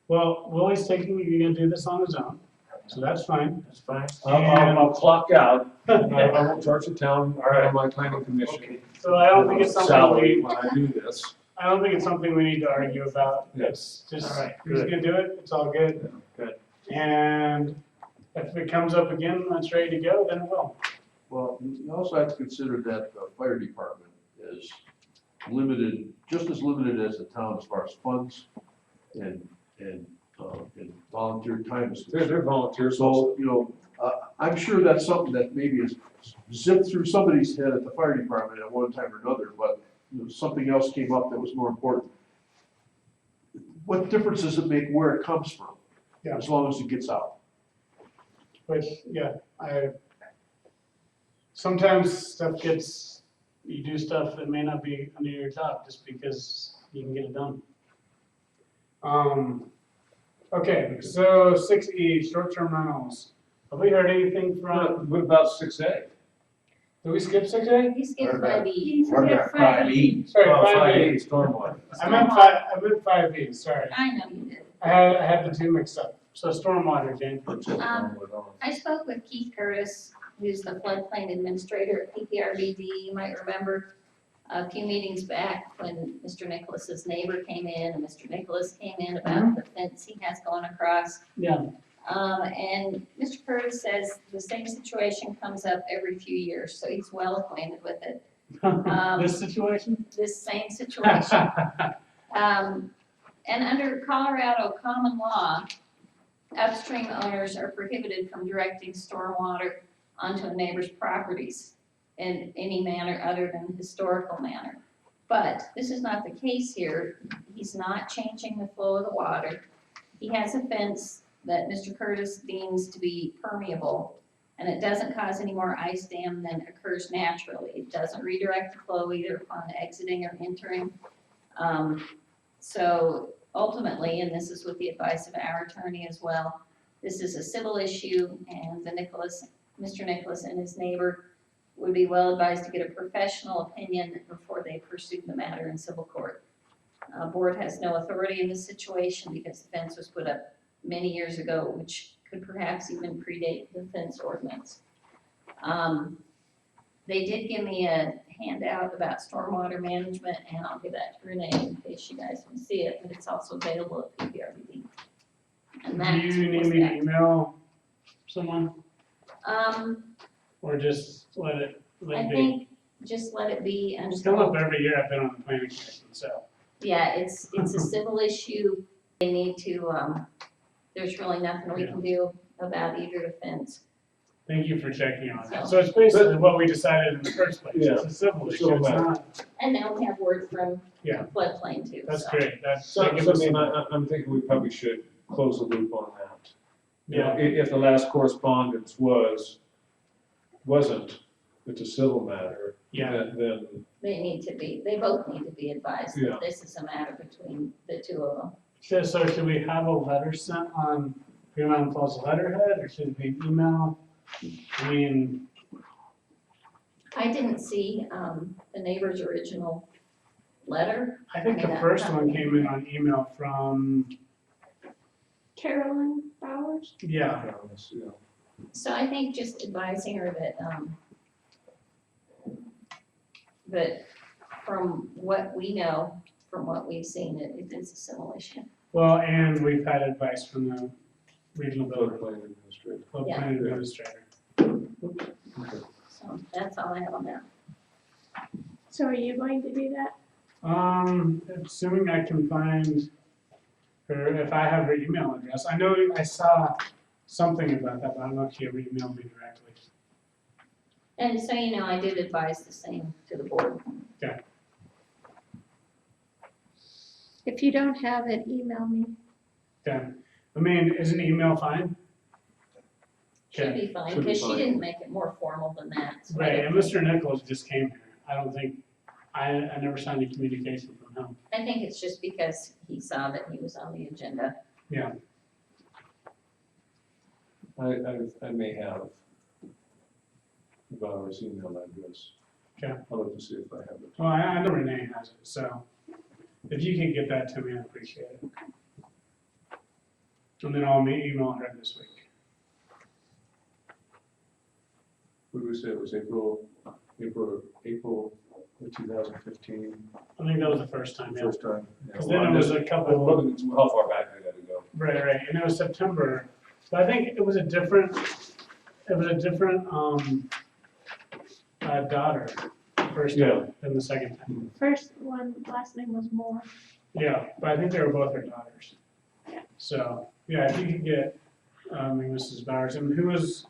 Well, Willie's taking, you're gonna do this on his own, so that's fine. that's fine. I'll clock out, and I won't charge the town or my planning commission. So I don't think it's something Salary we, when I do this. I don't think it's something we need to argue about. Yeah. It's just, All right, who's good. gonna do it, it's all good. Good. And if it comes up again, when it's ready to go, then it will. well, you also have to consider that the fire department is limited, just as limited as the town as far as funds and volunteer time is concerned. They're volunteers. So, you know, I'm sure that's something that maybe is zipped through somebody's head at the fire department at one time or another, but you know, something else came up that was more important. What difference does it make where it comes from? Yeah. As long as it gets out. Which, yeah, sometimes stuff gets, you do stuff that may not be under your top just because you can get it done. Okay, so 6E, short-term rentals. Have we heard anything from, What about 6A? did we skip 6A? You skipped Or that. 5E. We're at 5E. Sorry, Oh, 5E. Stormwater. I meant 5E, sorry. I know you did. I had the two mixed up. So stormwater, Jane. I spoke with Keith Curtis, who's the floodplain administrator at PPRBD. You might remember a few meetings back when Mr. Nicholas's neighbor came in and Mr. Nicholas came in about the fence he has going across. Yeah. And Mr. Curtis says the same situation comes up every few years, so he's well acquainted with it. This situation? This same situation. And under Colorado common law, upstream owners are prohibited from directing stormwater onto a neighbor's properties in any manner other than historical manner. But this is not the case here. He's not changing the flow of the water. He has a fence that Mr. Curtis deems to be permeable, and it doesn't cause any more ice dam than occurs naturally. It doesn't redirect the flow either upon exiting or entering. So ultimately, and this is with the advice of our attorney as well, this is a civil issue, and Mr. Nicholas and his neighbor would be well advised to get a professional opinion before they pursue the matter in civil court. Board has no authority in this situation because the fence was put up many years ago, which could perhaps even predate the fence ordinance. They did give me a handout about stormwater management, and I'll give that to Renee in case you guys want to see it, but it's also available at PBRB. And Do that you need was me to that. email someone, Um, or just let I it be? think just let it be It's come up until, every year I've been on the planning commission, so. yeah, it's a civil issue. They need to, there's really nothing we can do about either offense. Thank you for checking on that. So it's basically what we decided in the first place. Yeah. It's a civil issue. Civil It's matter. not, And now we have word from Yeah. floodplain too, that's so. great. That's, So, that gives so I us mean, some, I'm thinking we probably should close the loop on that. You know, yeah, if the last correspondence wasn't, it's a civil matter, yeah. then, They both need to be advised Yeah. that this is a matter between the two of them. So should we have a letter sent on Green Mountain Falls letterhead, or should it be email? I mean, I didn't see, the neighbor's original letter. I think the Yeah. first one came in on email from, Carolyn Bowers? yeah, you know, So I think just advising her that, that from what we know, from what we've seen, it is a civil issue. well, and we've had advice from the regional builder, floodplain administrator. floodplain administrator. So that's all I have on that. So are you going to do that? Assuming I can find her, if I have her email address. I know I saw something about that, but I don't know if she ever emailed me directly. And so, you know, I did advise the same to the board. If you don't have it, email me. Okay, I mean, is an email fine? Should Okay. be fine, Should be because she fine. didn't make it more formal than that. so I Right, don't and think- Mr. Nichols just came here. I don't think, I never signed any communication from him. I think it's just because he saw that he was on the agenda. Yeah, I may have Bauer's email address. Okay. I'll have to see if I have it. well, I know Renee has it, so if you could get that to me, I'd appreciate it. And then I'll email her this week. What did we say, it was April of 2015, I think that was the first time, yeah. first time? Yeah, Because well, then I'm it was just- a I'm couple, looking at how far back I gotta go. right, and it was September, but I think it was a different, daughter, first time than the second time. First one, last name was Moore. Yeah, but I think they were both her daughters. So, yeah, if you could get, Mrs. Bowers, and who was,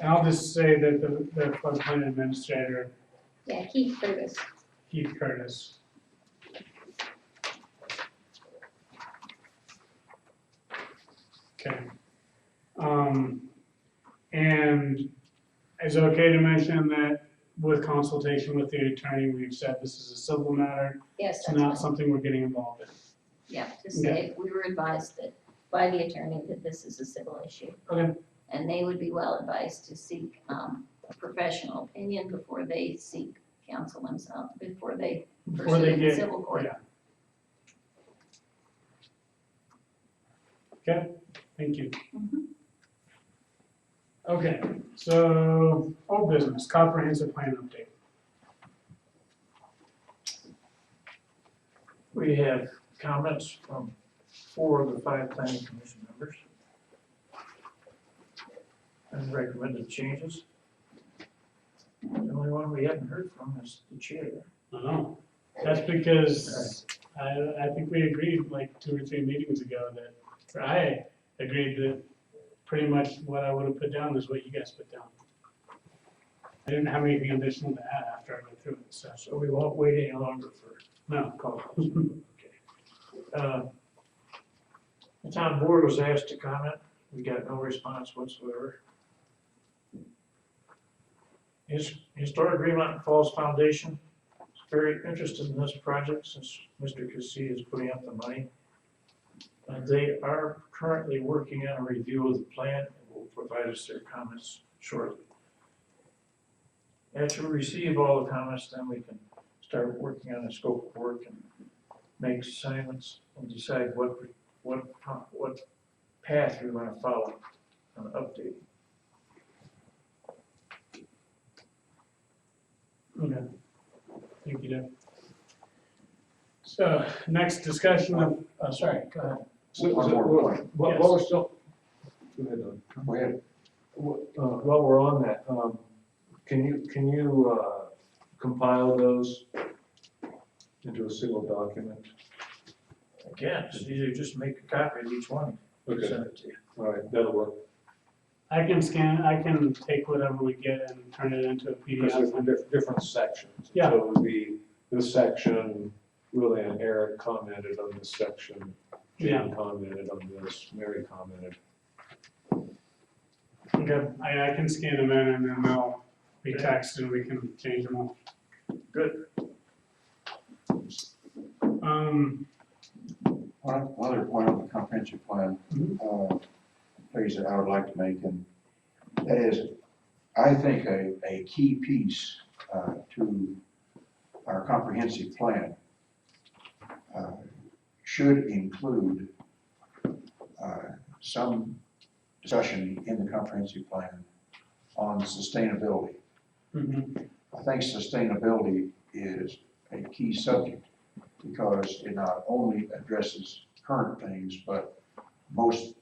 and I'll just say that the floodplain administrator, Yeah, Keith Curtis. Keith Curtis. Okay. And is it okay to mention that with consultation with the attorney, we've said this is a civil matter, Yes, it's that's not fine. something we're getting involved in. Yeah, to say, we were advised that by the attorney that this is a civil issue. Okay. And they would be well advised to seek, a professional opinion before they seek counsel themselves, before they Before pursue they it in get, civil court. yeah. Okay, thank you. Mhm. Okay, so, old business, comprehensive plan update. We have comments from 4 of the 5 planning commission members. And recommended changes. The only one we haven't heard from is the chair. Oh, that's because I think we agreed like 2 or 3 meetings ago that, or I agreed that pretty much what I would have put down is what you guys put down. I didn't have anything additional to add after I went through it, so, So we won't wait any longer for no. calls. Okay. The town board was asked to comment. We got no response whatsoever. Historic Green Mountain Falls Foundation is very interested in this project since Mr. Cassie is putting up the money. They are currently working on a review of the plan and will provide us their comments shortly. After we receive all the comments, then we can start working on a scope of work and make assignments and decide what path we want to follow on updating. Okay. Thank you, Deb. So, next discussion of, oh, sorry, go ahead. One more point. While we're still, go ahead, Don. Go ahead. While we're on that, can you compile those into a single document? Again, it's easier to just make a copy of each one, and Okay, send it to you. all right, that'll work. I can take whatever we get and turn it into a Because PDF. they're different sections. Yeah. So it would be this section, really, and Eric commented on this section, Jane commented on this, Mary commented. Okay, I can scan them in and then they'll be texted and we can change them all. Good. One other point on the comprehensive plan, please, that I would like to make, and that is, I think a key piece to our comprehensive plan should include some discussion in the comprehensive plan on sustainability. I think sustainability is a key subject because it not only addresses current things, but most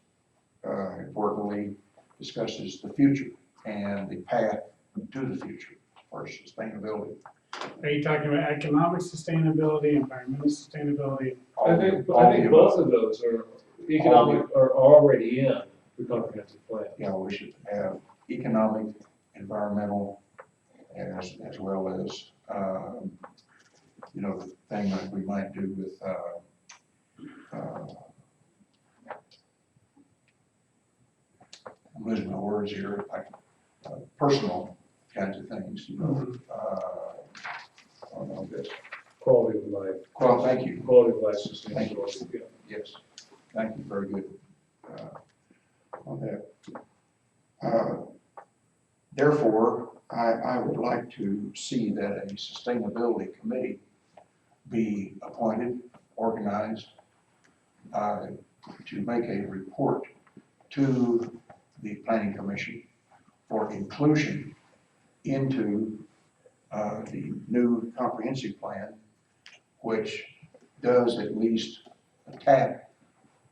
importantly, discusses the future and the path to the future for sustainability. Are you talking about economic sustainability, environmental sustainability? I think both of those are economic, are already in the comprehensive plan. Yeah, we should have economic, environmental, as well as, the thing that we might do with, I'm losing my words here, like, personal kinds of things, on this. Quality of life. Well, thank you. Quality of life sustainability, yeah. Yes, thank you, very good, on that. Therefore, I would like to see that a sustainability committee be appointed, organized, to make a report to the planning commission for inclusion into the new comprehensive plan, which does at least attack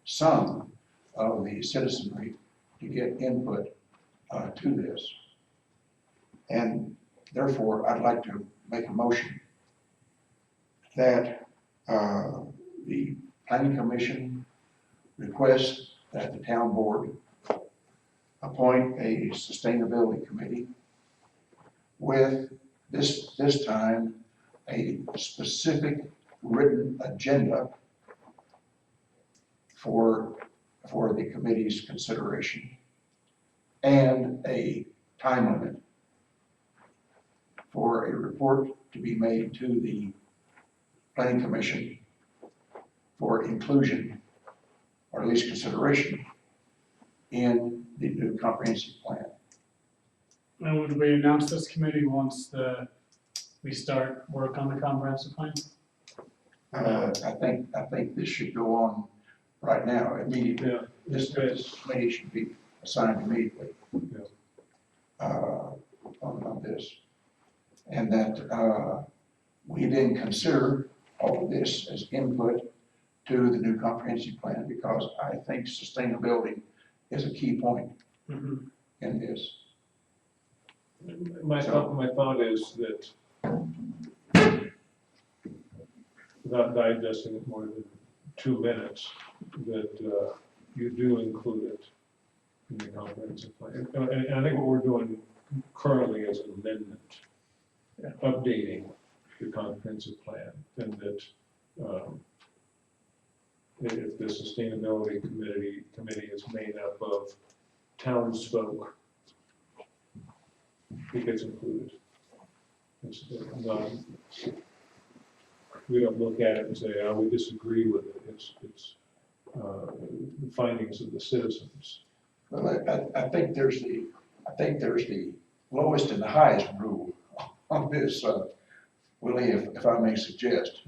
some of the citizenry to get input to this. And therefore, I'd like to make a motion that the planning commission requests that the town board appoint a sustainability committee with this time a specific written agenda for the committee's consideration and a time limit for a report to be made to the planning commission for inclusion, or at least consideration, in the new comprehensive plan. And would we announce this committee once we start work on the comprehensive plan? I think this should go on right now, immediately. Yeah. This committee should be assigned immediately. On this. And that we then consider all of this as input to the new comprehensive plan, because I think sustainability is a key point in this. My thought is that, without digesting it more than 2 minutes, that you do include it in the comprehensive plan. And I think what we're doing currently is an amendment, updating the comprehensive plan, and that if the sustainability committee is made up of townsfolk, it gets included. It's not, we don't look at it and say, oh, we disagree with it. It's the findings of the citizens. Well, I think there's the lowest and the highest rule on this, Willie, if I may suggest,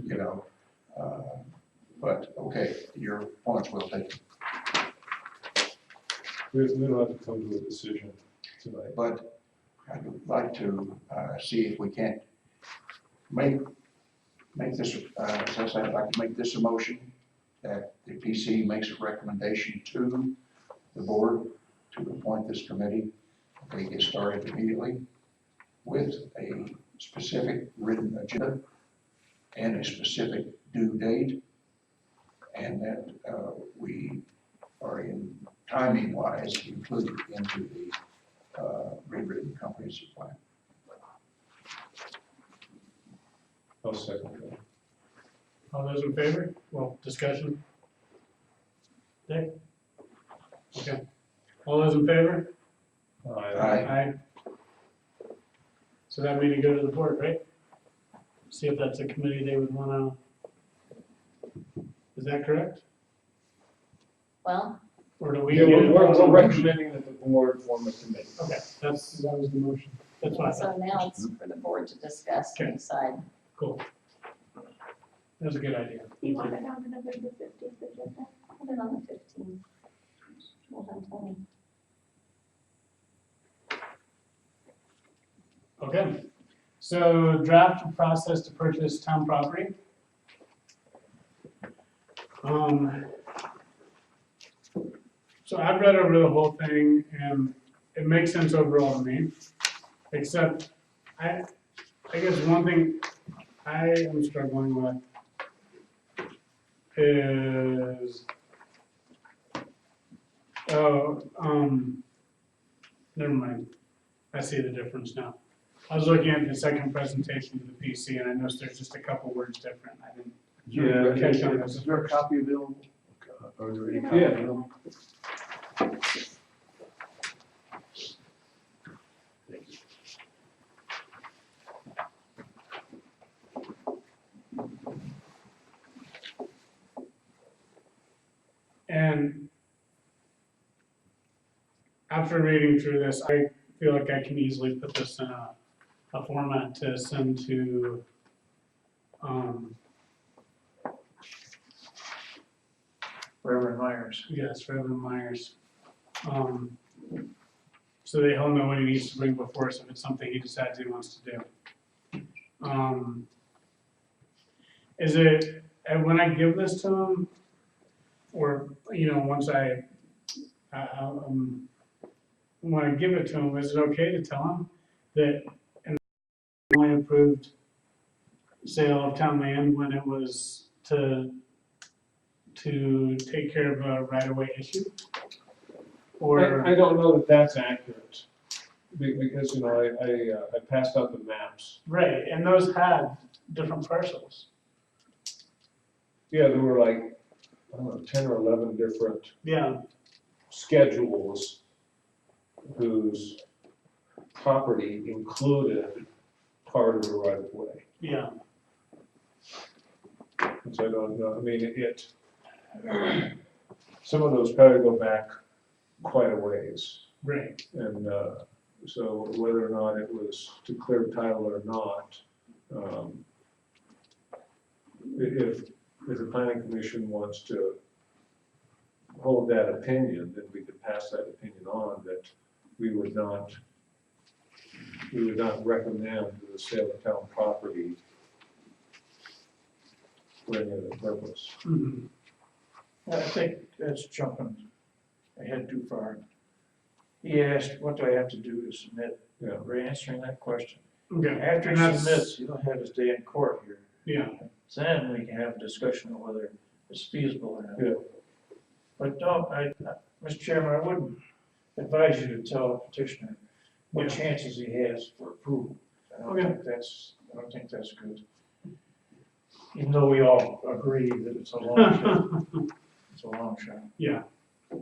but okay, your point's well taken. We don't have to come to a decision tonight. But I'd like to see if we can't make this, as I said, I'd like to make this a motion that the PC makes a recommendation to the board to appoint this committee. They get started immediately with a specific written agenda and a specific due date, and that we are in timing wise included into the rewritten comprehensive plan. I'll second that. All those in favor? Well, discussion? Dick? Okay. All those in favor? Aye. So that meeting go to the board, right? See if that's a committee they would wanna, is that correct? Well, Or do we Yeah, get it? we're recommending that the board form a committee. Okay, That was the motion. that's what I thought. so now it's for the board to discuss and Okay. decide. Cool. That's a good idea. You want it on November 15th agenda? Put it on the 15th. Well done, Tony. Okay, so draft process to purchase town property. So I've read over the whole thing and it makes sense overall to me, except I guess one thing I am struggling with is, never mind. I see the difference now. I was looking at the second presentation to the PC and I noticed there's just a couple words different. I didn't. Yeah, catch on this. is there a copy available? Are there any Yeah. copies available? Thank you. And after reading through this, I feel like I can easily put this in a format to send to, Reverend Myers. yes, Reverend Myers. So that he'll know what he needs to bring before us if it's something he decides he wants to do. Is it, and when I give this to him, or, once when I give it to him, is it okay to tell him that an only approved sale of town land when it was to take care of a right-of-way issue? Or, I don't know that that's accurate, because, I passed out the maps. right, and those had different parcels. Yeah, there were like, I don't know, 10 or 11 different Yeah, schedules whose property included part of the right of way. yeah, And so I don't know, I mean, some of those probably go back quite a ways. right, And so whether or not it was to clear title or not, if the planning commission wants to hold that opinion, then we could pass that opinion on, that we would not recommend the sale of town property for any other purpose. mhm, I think that's jumping ahead too far. He asked, what do I have to do to submit? Yeah. We're answering that question. okay. After And he that's- submits, you don't have his day in court here. Yeah, Then we can have a discussion of whether it's feasible or not. Yeah. But don't, Mr. Chairman, I wouldn't advise you to tell a petitioner what Yeah. chances he has for approval. I don't Okay. think that's good. Even though we all agree that it's a long shot, it's a long shot. yeah,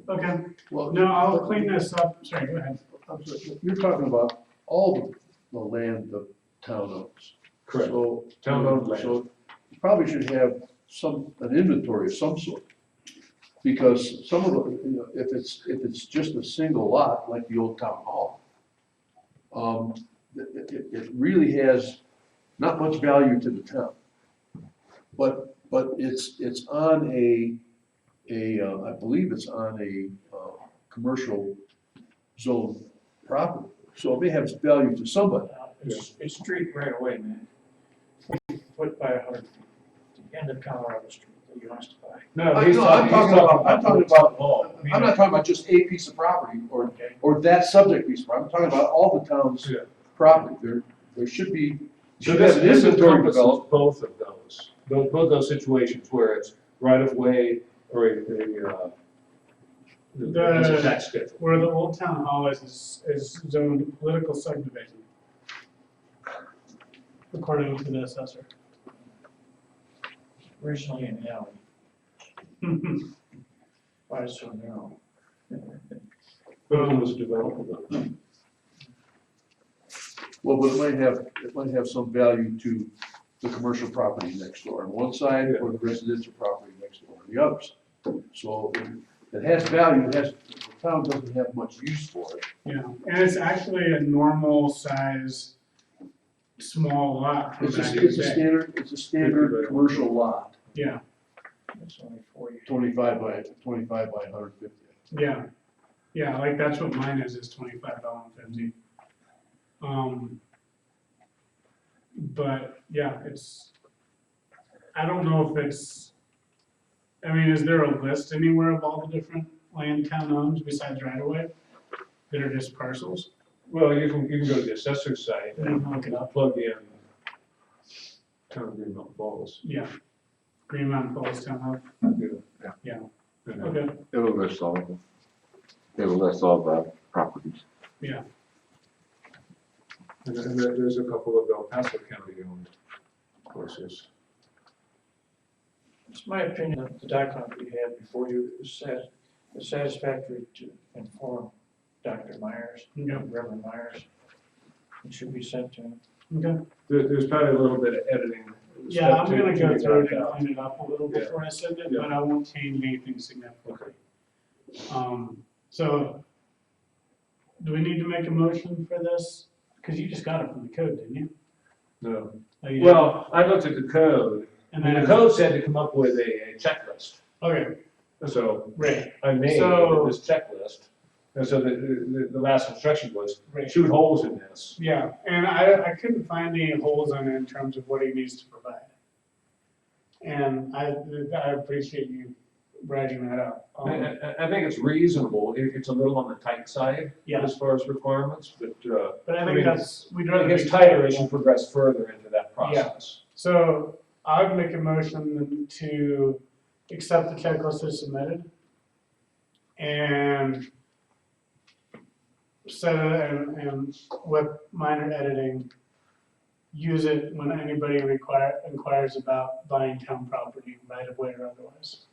okay. Well, No, I'll clean this up, sorry, go ahead. I'm sorry, you're talking about all the land the town owns. Correct. So, Town-owned land. So you probably should have an inventory of some sort. Because some of the, if it's just a single lot, like the old town hall, it really has not much value to the town. But it's on I believe it's on a commercial zone property. So it may have value to somebody. It's street right away, man. foot by 100 feet, the end of Colorado Street that he wants to buy. No, I'm he's talking talking about about all. I'm not talking about just a piece of property or that subject piece of property. I'm talking about all the town's Yeah. property. There should be, So should have an this inventory encompasses developed. both of those, both those situations where it's right of way or it's a tax schedule. Where the old town hall is zoned political subdivision. According to the assessor. Originally an alley, why is it so narrow? But it was developable. Well, but it might have some value to the commercial property next door on one side or the residential property next door on the other side. So it has value, the town doesn't have much use for it. Yeah, and it's actually a normal size, small lot from It's back in the day. it's a standard commercial lot, Yeah, It's only 40. 25 by 150. yeah, yeah, like that's what mine is 25 but yeah, I don't know if I mean, is there a list anywhere of all the different land town owns besides right of way? That are just parcels? Well, you can go to the assessor's site and Mhm. I'll plug in Town of Green Mountain Falls. Yeah. Green Mountain Falls Town Hall, Yeah. okay, It will list all of them. It will list all the properties. yeah, And there's a couple of El Paso County owned courses. It's my opinion that the document we had before you is satisfactory to inform Dr. Myers, Yeah. Reverend Myers. It should be sent to him. okay. There's probably a little bit of editing. Yeah, I'm stuff gonna to go be through it knocked and out. clean it up a little Yeah. before I send it, Yeah. but I won't change anything significantly. So, do we need to make a motion for this? Cause you just got it from the code, didn't you? No. Oh, you did? Well, I looked at the code, And and then, the code said to come up with a checklist. okay, So right, I made So- this checklist. And so the last instruction was right. shoot holes in this. Yeah, and I couldn't find any holes in it in terms of what he needs to provide. And I appreciate you writing that up. I think it's reasonable. It's a little on the tight side Yeah. as far as requirements, but But I I think mean, we'd it rather be gets tighter as tighter. you progress further into that process. So I would make a motion to accept the checklist as submitted and set it and with minor editing, use it when anybody inquires about buying town property, right of way or otherwise.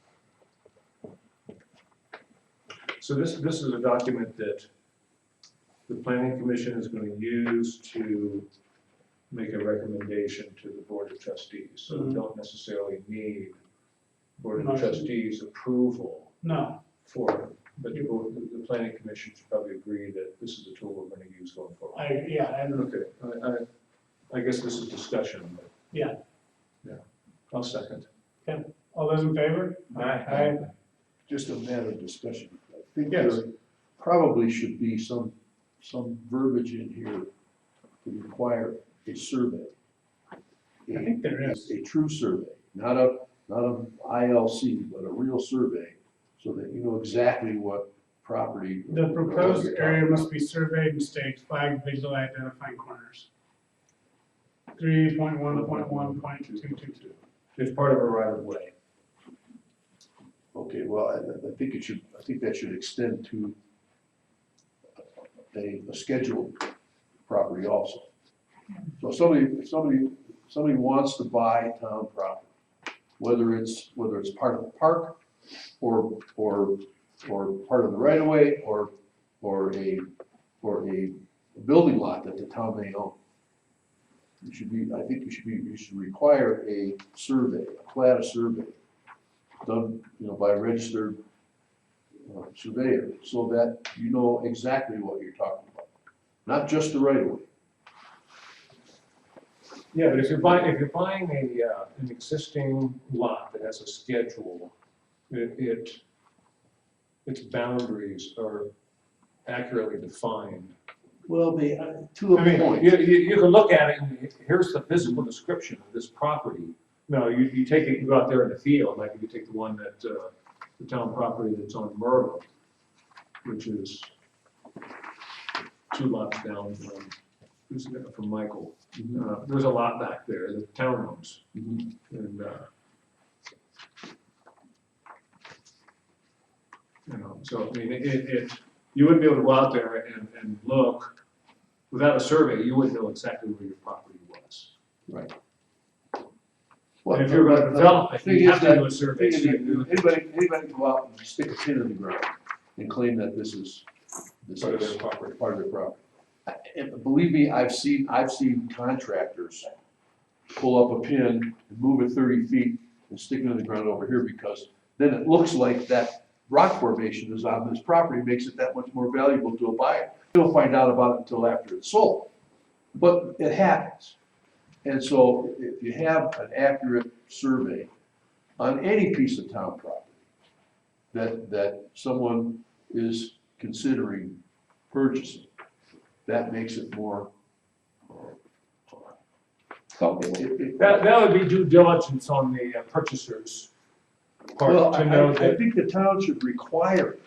So this is a document that the planning commission is going to use to make a recommendation to the board of trustees. So we don't necessarily need board of Motion. trustees approval No, for it. But the planning commission should probably agree that this is a tool we're going to use going forward. Okay, I guess this is discussion, but. Yeah. Yeah, I'll second. all those in favor? Aye. Just a matter of discussion. I think Yes. there probably should be some verbiage in here to require a survey. I think there is. A true survey, not a ILC, but a real survey, so that you know exactly what property. The proposed area must be surveyed and staked, flagged, visually identifying corners. 3.1.1.222. It's part of a right of way. Okay, well, I think that should extend to a scheduled property also. So if somebody wants to buy town property, whether it's part of the park or part of the right of way or a building lot that the town may own. You should require a survey, a plat survey, done, by a registered surveyor, so that you know exactly what you're talking about, not just the right of way. Yeah, but if you're buying an existing lot that has a schedule, its boundaries are accurately defined Well, to I a mean, point. you can look at it, and here's the physical description of this property. No, you take it, you go out there in the field, like if you take the one that, the town property that's on Myrtle, which is 2 lots down from Michael. There's a lot back there, the town owns. Mhm. And, you know, so, I mean, you wouldn't be able to go out there and look, without a survey, you wouldn't know exactly where your property was. Right. And if you're gonna develop, I think you have to do a The survey. thing is so that you- anybody can go out and stick a pin in the ground and claim that this is Part of their property. part of their property. And believe me, I've seen contractors pull up a pin and move it 30 feet and stick it in the ground over here, because then it looks like that rock formation is on this property, makes it that much more valuable to a buyer. They don't find out about it until after it's sold, but it happens. And so if you have an accurate survey on any piece of town property that someone is considering purchasing, that makes it more, That would be due diligence on the purchaser's well, part to know I that. think the town should require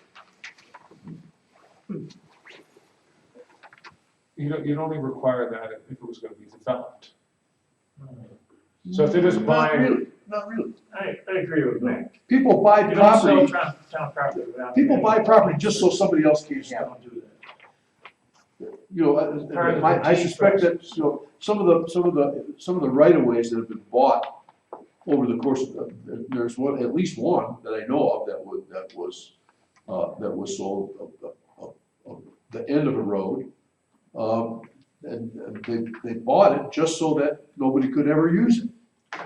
it. You'd only require that if it was gonna be developed. So if they're just buying. Not really. I agree with Mac. People buy You don't sell property, town property without. people buy property just so somebody else can't Just have it. don't do that. You know, Part of the I suspect that, you know, some of the right of ways that have been bought over the course of, there's at least one that I know of that was sold of the end of a road. And they bought it just so that nobody could ever use it.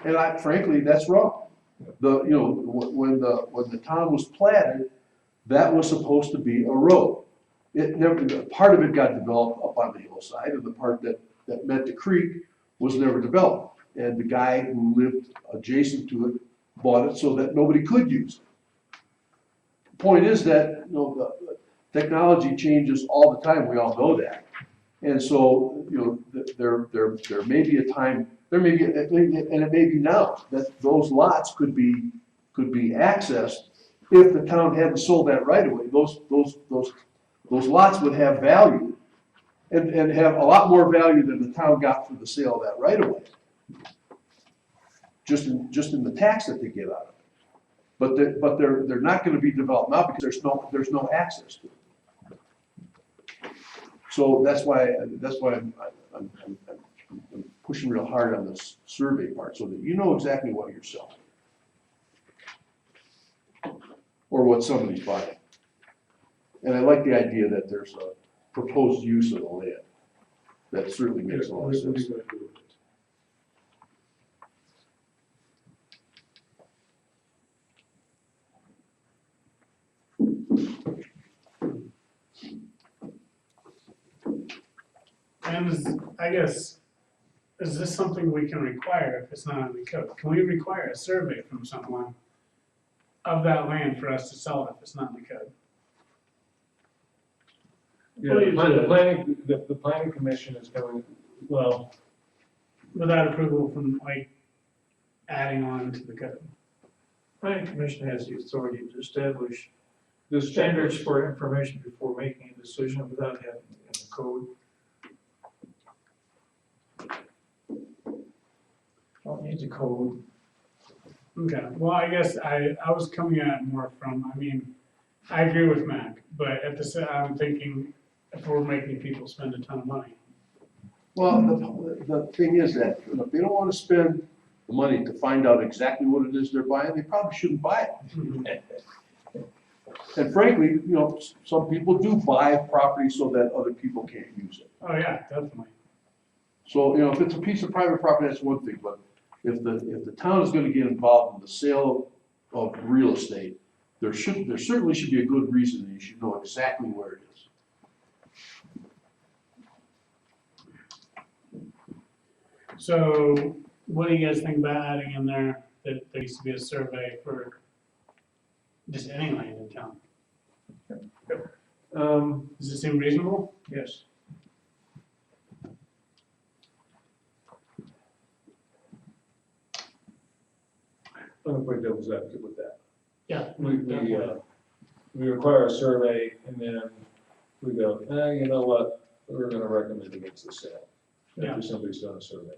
And frankly, that's wrong. When the town was platted, that was supposed to be a road. It never, part of it got developed up on the hillside, and the part that met the creek was never developed. And the guy who lived adjacent to it bought it so that nobody could use it. The point is that, the technology changes all the time, we all know that. And so, there may be a time, and it may be now, that those lots could be accessed if the town hadn't sold that right away. Those lots would have value and have a lot more value than the town got for the sale of that right away. Just in the tax that they get out of it. But they're not gonna be developed now because there's no access to it. So that's why I'm pushing real hard on this survey part, so that you know exactly what you're selling. Or what somebody's buying. And I like the idea that there's a proposed use of the land. That certainly makes a lot of What are sense. you gonna do with it? And I guess, is this something we can require if it's not in the code? Can we require a survey from someone of that land for us to sell it if it's not in the code? Yeah, the planning commission is going, well, Without approval from like adding on to the code? Planning commission has the authority to establish this standards for information before making a decision without having it in the code. Don't need the code. Okay, well, I guess I was coming at it more from, I agree with Mac, but at the same, I'm thinking if we're making people spend a ton of money. Well, the thing is that, if they don't wanna spend the money to find out exactly what it is they're buying, they probably shouldn't buy it. And frankly, some people do buy property so that other people can't use it. Oh, yeah, definitely. So, if it's a piece of private property, that's one thing, but if the town is gonna get involved in the sale of real estate, there certainly should be a good reason that you should know exactly where it is. So what do you guys think about adding in there that there needs to be a survey for just any land in town? Does it seem reasonable? Yes. I'm gonna play devil's advocate with that. Yeah. We require a survey and then we go, you know what, we're gonna recommend against the sale. Yeah. After somebody's done a survey.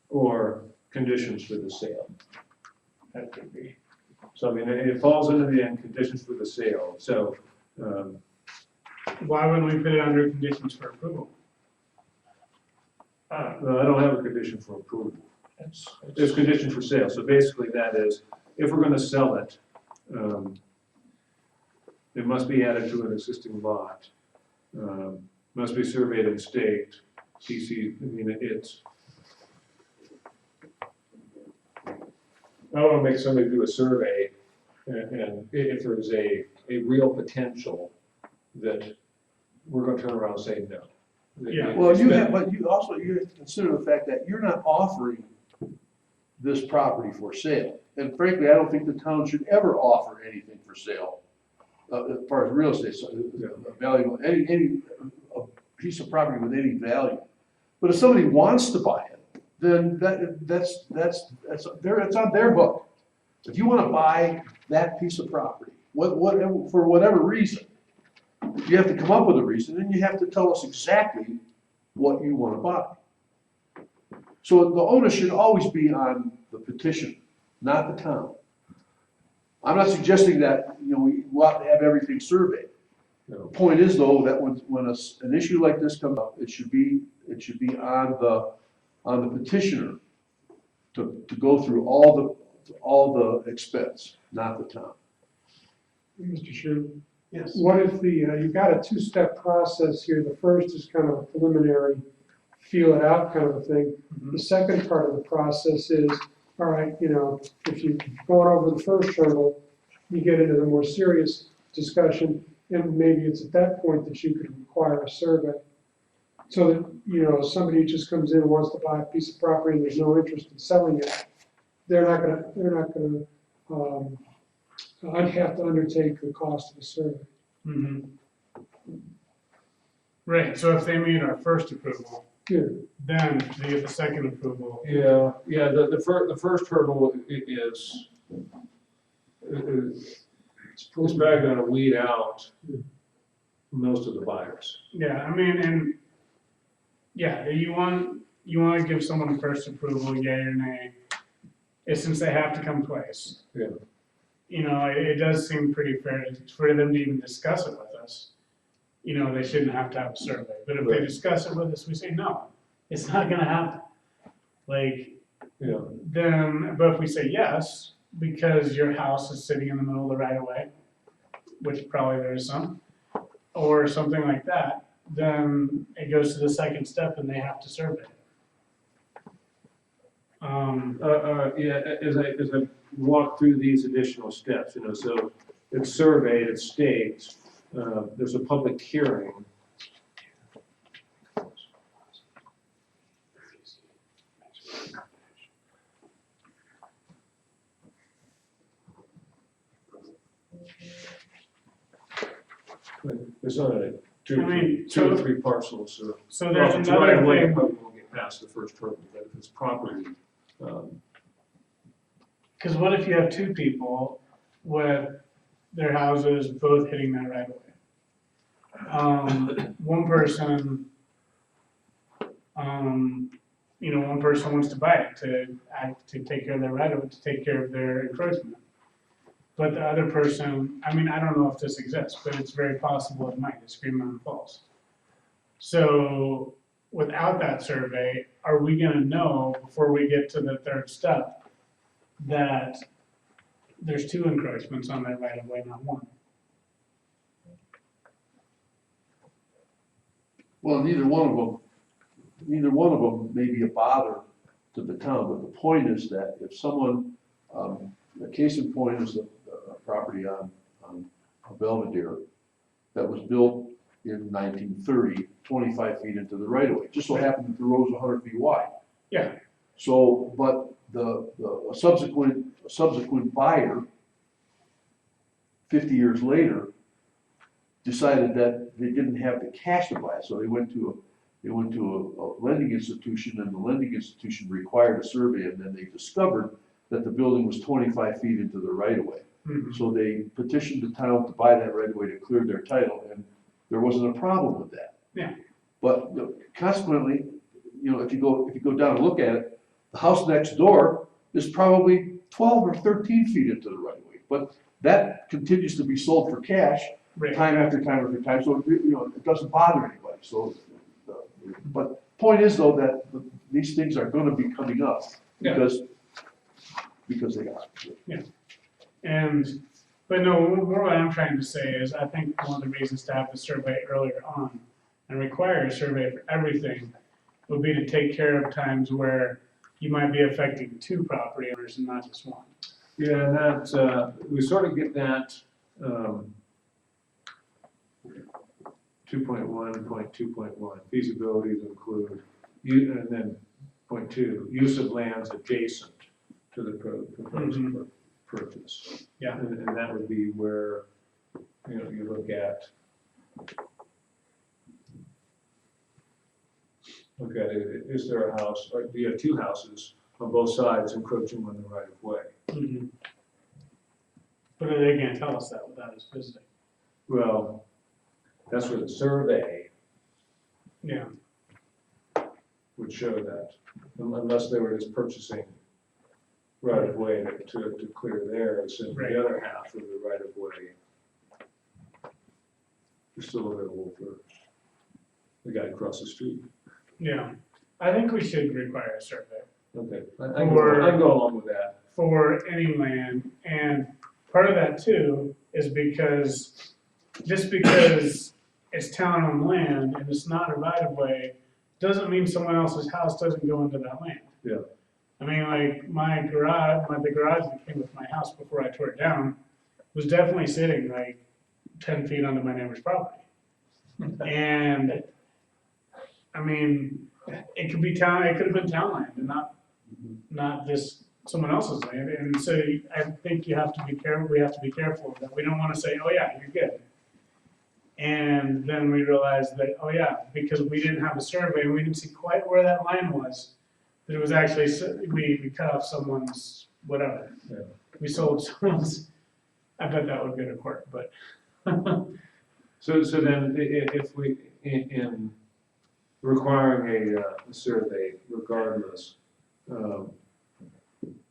Or conditions for the sale. That could be. So I mean, it falls under the conditions for the sale, so, Why wouldn't we put it under conditions for approval? no, I don't have a condition for approval. There's condition for sale, so basically that is, if we're gonna sell it, it must be added to an existing lot. Must be surveyed and staked, PC, I mean, it's. I don't wanna make somebody do a survey, and if there's a real potential that we're gonna turn around and say no. Yeah. Well, you have to consider the fact that you're not offering this property for sale. And frankly, I don't think the town should ever offer anything for sale, as far as real estate, so, valuable, any a piece of property with any value. But if somebody wants to buy it, then that's it's on their hook. If you wanna buy that piece of property, for whatever reason, you have to come up with a reason, and you have to tell us exactly what you wanna buy. So the onus should always be on the petitioner, not the town. I'm not suggesting that, we want to have everything surveyed. No. The point is though, that when an issue like this comes up, it should be on the petitioner to go through all the expense, not the town. Mr. Shu, Yes. what if you've got a two-step process here. The first is kind of a preliminary, feel it out kind of a thing. The second part of the process is, all right, if you've gone over the first hurdle, you get into the more serious discussion, and maybe it's at that point that you could require a survey. So that, somebody just comes in and wants to buy a piece of property and there's no interest in selling it, they're not gonna I'd have to undertake the cost of a survey. Mm-hmm. Right, so if they made our first approval, Yeah. then they get the second approval. Yeah, the first hurdle is it's probably gonna weed out most of the buyers. Yeah, I mean, and, yeah, you want to give someone first approval, yea or nay, since they have to come twice. Yeah. It does seem pretty fair for them to even discuss it with us. They shouldn't have to have a survey, but if they discuss it with us, we say, no, it's not gonna happen. Yeah. But if we say yes, because your house is sitting in the middle of the right of way, which probably there is some, or something like that, then it goes to the second step and they have to survey it. As I walk through these additional steps, so it's surveyed, it's staked, there's a public hearing. There's not two or three parcels, or. So there's Well, another right away, thing. probably won't get past the first hurdle, but if it's property, Because what if you have two people with their houses both hitting that right away? One person, one person wants to buy it to take care of their right of way, to take care of their encroachment. But the other person, I don't know if this exists, but it's very possible it might, it's Green Mountain Falls. So without that survey, are we gonna know before we get to the third step that there's two encroachments on that right of way, not one? Well, neither one of them may be a bother to the town, but the point is that if someone, the case in point is a property on Belvedere that was built in 1930, 25 feet into the right of way. Just so happened that the road's 100 feet wide. Yeah. So, but a subsequent buyer, 50 years later, decided that they didn't have the cash to buy it, so they went to It went to a lending institution, and the lending institution required a survey, and then they discovered that the building was 25 feet into the right of way. Mhm. So they petitioned the town to buy that right of way to clear their title, and there wasn't a problem with that. Yeah. But consequently, you know, if you go down and look at it, the house next door is probably 12 or 13 feet into the right of way. But that continues to be sold for cash, Right. time after time after time, so, you know, it doesn't bother anybody, so. But point is though, that these things are gonna be coming up, Yeah. because they are. But no, what I'm trying to say is, I think one of the reasons to have the survey earlier on and require a survey for everything would be to take care of times where you might be affecting two property owners and not just one. Yeah, and that, we sort of get that, 2.1.2.1, feasibilities include, and then point 2, use of lands adjacent to the proposed purchase. Yeah. And that would be where, you know, you look at, is there a house, or do you have two houses on both sides encroaching on the right of way? Mhm. But they can't tell us that without us visiting. Well, that's where the survey Yeah. would show that, unless they were just purchasing right of way to clear theirs, and Right. the other half of the right of way is still available for the guy across the street. Yeah. I think we should require a survey Okay, I can go along with that. for any land, and part of that too is because, just because it's town-owned land and it's not a right-of-way, doesn't mean someone else's house doesn't go into that land. Yeah. I mean, like, the garage that came with my house before I tore it down was definitely sitting like 10 feet onto my neighbor's property. And, I mean, it could have been town land and not just someone else's land. And so I think we have to be careful that we don't want to say, oh yeah, you're good. And then we realize that, oh yeah, because we didn't have a survey, and we didn't see quite where that line was, that it was actually, we cut off someone's, whatever. Yeah. We sold someone's, I bet that would go to court, but. So then, if we, in requiring a survey regardless,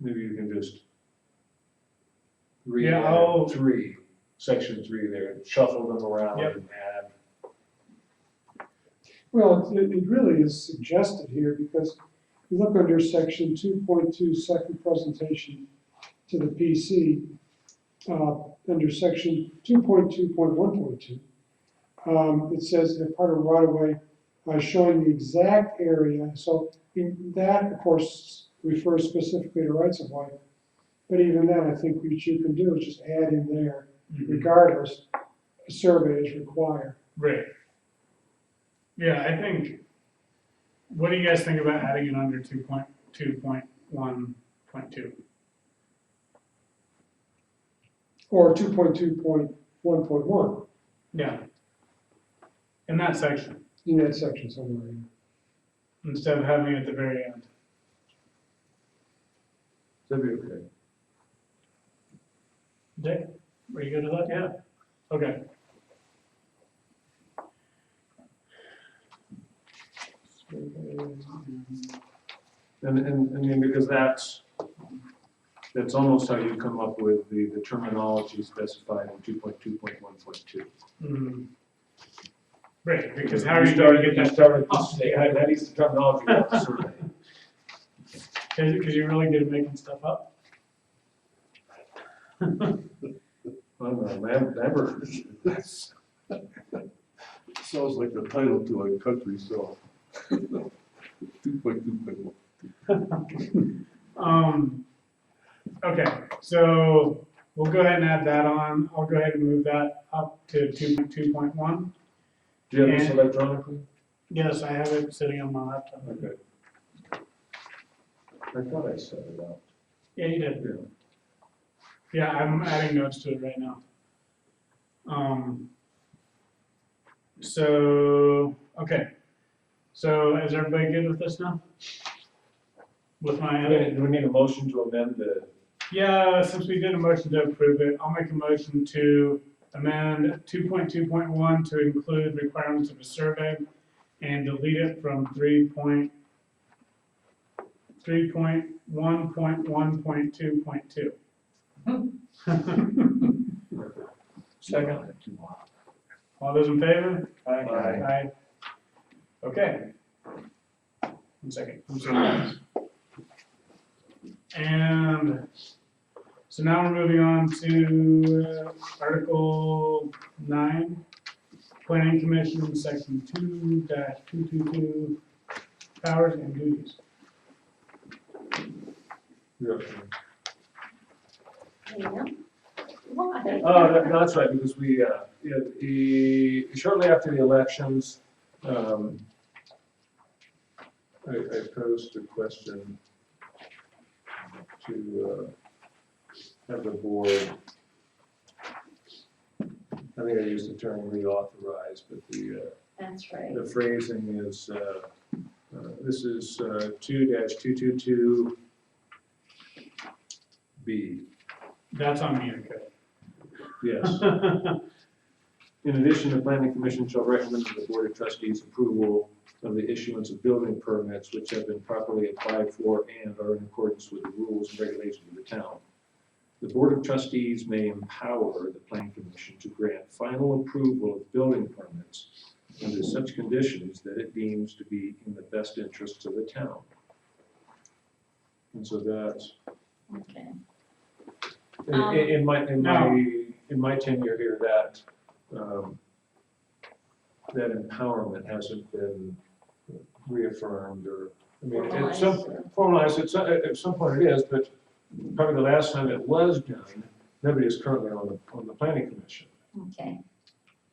maybe you can just read Yeah, I'll- section 3 there, shuffle them around Yep. and add. Well, it really is suggested here, because you look under section 2.2, second presentation to the PC, under section 2.2.1.2, it says that part of right of way, showing the exact area, so that, of course, refers specifically to rights of way. But even then, I think what you can do is just add in there, regardless, a survey is required. Right. Yeah, I think, what do you guys think about adding it under 2.2.1.2? Or 2.2.1.1, Yeah. In that section, in that section somewhere. instead of having it at the very end. That'd be okay. Dick, are you good with that? Yeah. Okay. And I mean, because that's almost how you come up with the terminology specified in 2.2.1.2. Mhm. Right, because how are you going to get that? That is the terminology of the survey. Because you're really good at making stuff up. I'm never. Sounds like the title to a country song. 2.2.1. Okay, so we'll go ahead and add that on. I'll go ahead and move that up to 2.2.1. Do you have this And- electronically? Yes, I have it sitting on my laptop. Okay. I thought I set it out. Yeah, you did. Yeah. Yeah, I'm adding notes to it right now. So, okay. So is everybody good with this now? With my edit? Do we need a motion to amend the, Yeah, since we did a motion to approve it, I'll make a motion to amend 2.2.1 to include requirements of a survey and delete it from 3.1.1.2.2. Second. All those in favor? Aye. Aye. Okay. 1 second. I'm sorry. And so now we're moving on to Article 9, Planning Commission, Section 2-222, Powers and Duties. There you go. Why? that's right, because we, shortly after the elections, I posed a question to have the board, I think I used the term reauthorize, but That's right. the phrasing is, this is 2-222B. That's on me, okay. Yes. In addition, the planning commission shall recommend to the board of trustees approval of the issuance of building permits which have been properly applied for and are in accordance with the rules and regulations of the town. The board of trustees may empower the planning commission to grant final approval of building permits under such conditions that it deems to be in the best interests of the town. And so that's, Okay. in my tenure here, that, that empowerment hasn't been reaffirmed or, I mean, formalized, at some point it is, but probably the last time it was done, nobody is currently on the planning commission. Okay.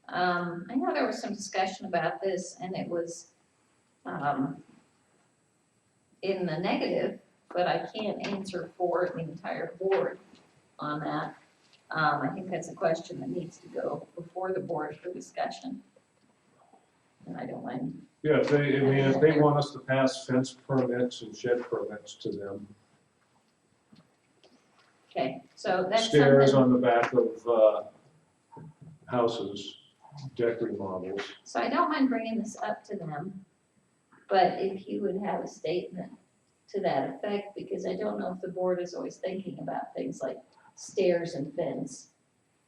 I know there was some discussion about this and it was, in the negative, but I can't answer for the entire board on that. I think that's a question that needs to go before the board for discussion. And I don't mind. Yeah, if they want us to pass fence permits and shed permits to them, Okay, so that's stairs something, on the back of, houses, deck remodels. so I don't mind bringing this up to them. But if you would have a statement to that effect, because I don't know if the board is always thinking about things like stairs and fence.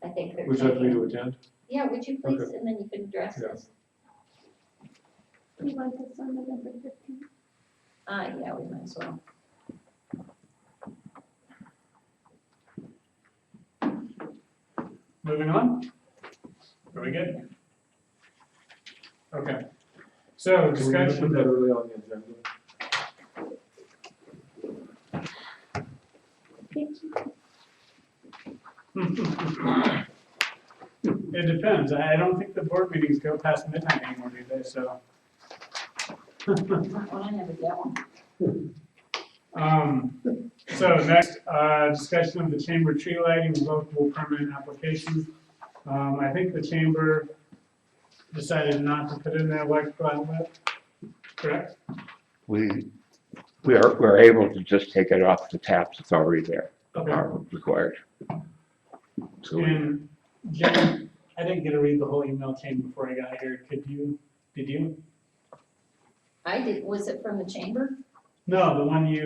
I think they're Would you like me to thinking, attend? yeah, would you please, Okay. and then you can address Yeah. this. We want this on November 15th. Yeah, we might as well. Moving on? Are we good? Okay. So Can we put discussion, that early on the agenda? it depends. I don't think the board meetings go past midnight anymore, do they? So. Not when I have a gallon. So next, discussion of the chamber tree lighting revocable permit application. I think the chamber decided not to put in the electrical outlet, correct? We're able to just take it off the taps, it's already there, Okay. are required. So And Jim, I didn't get to read the whole email chain before I got here. Did you? I did, was it from the chamber? No, the one we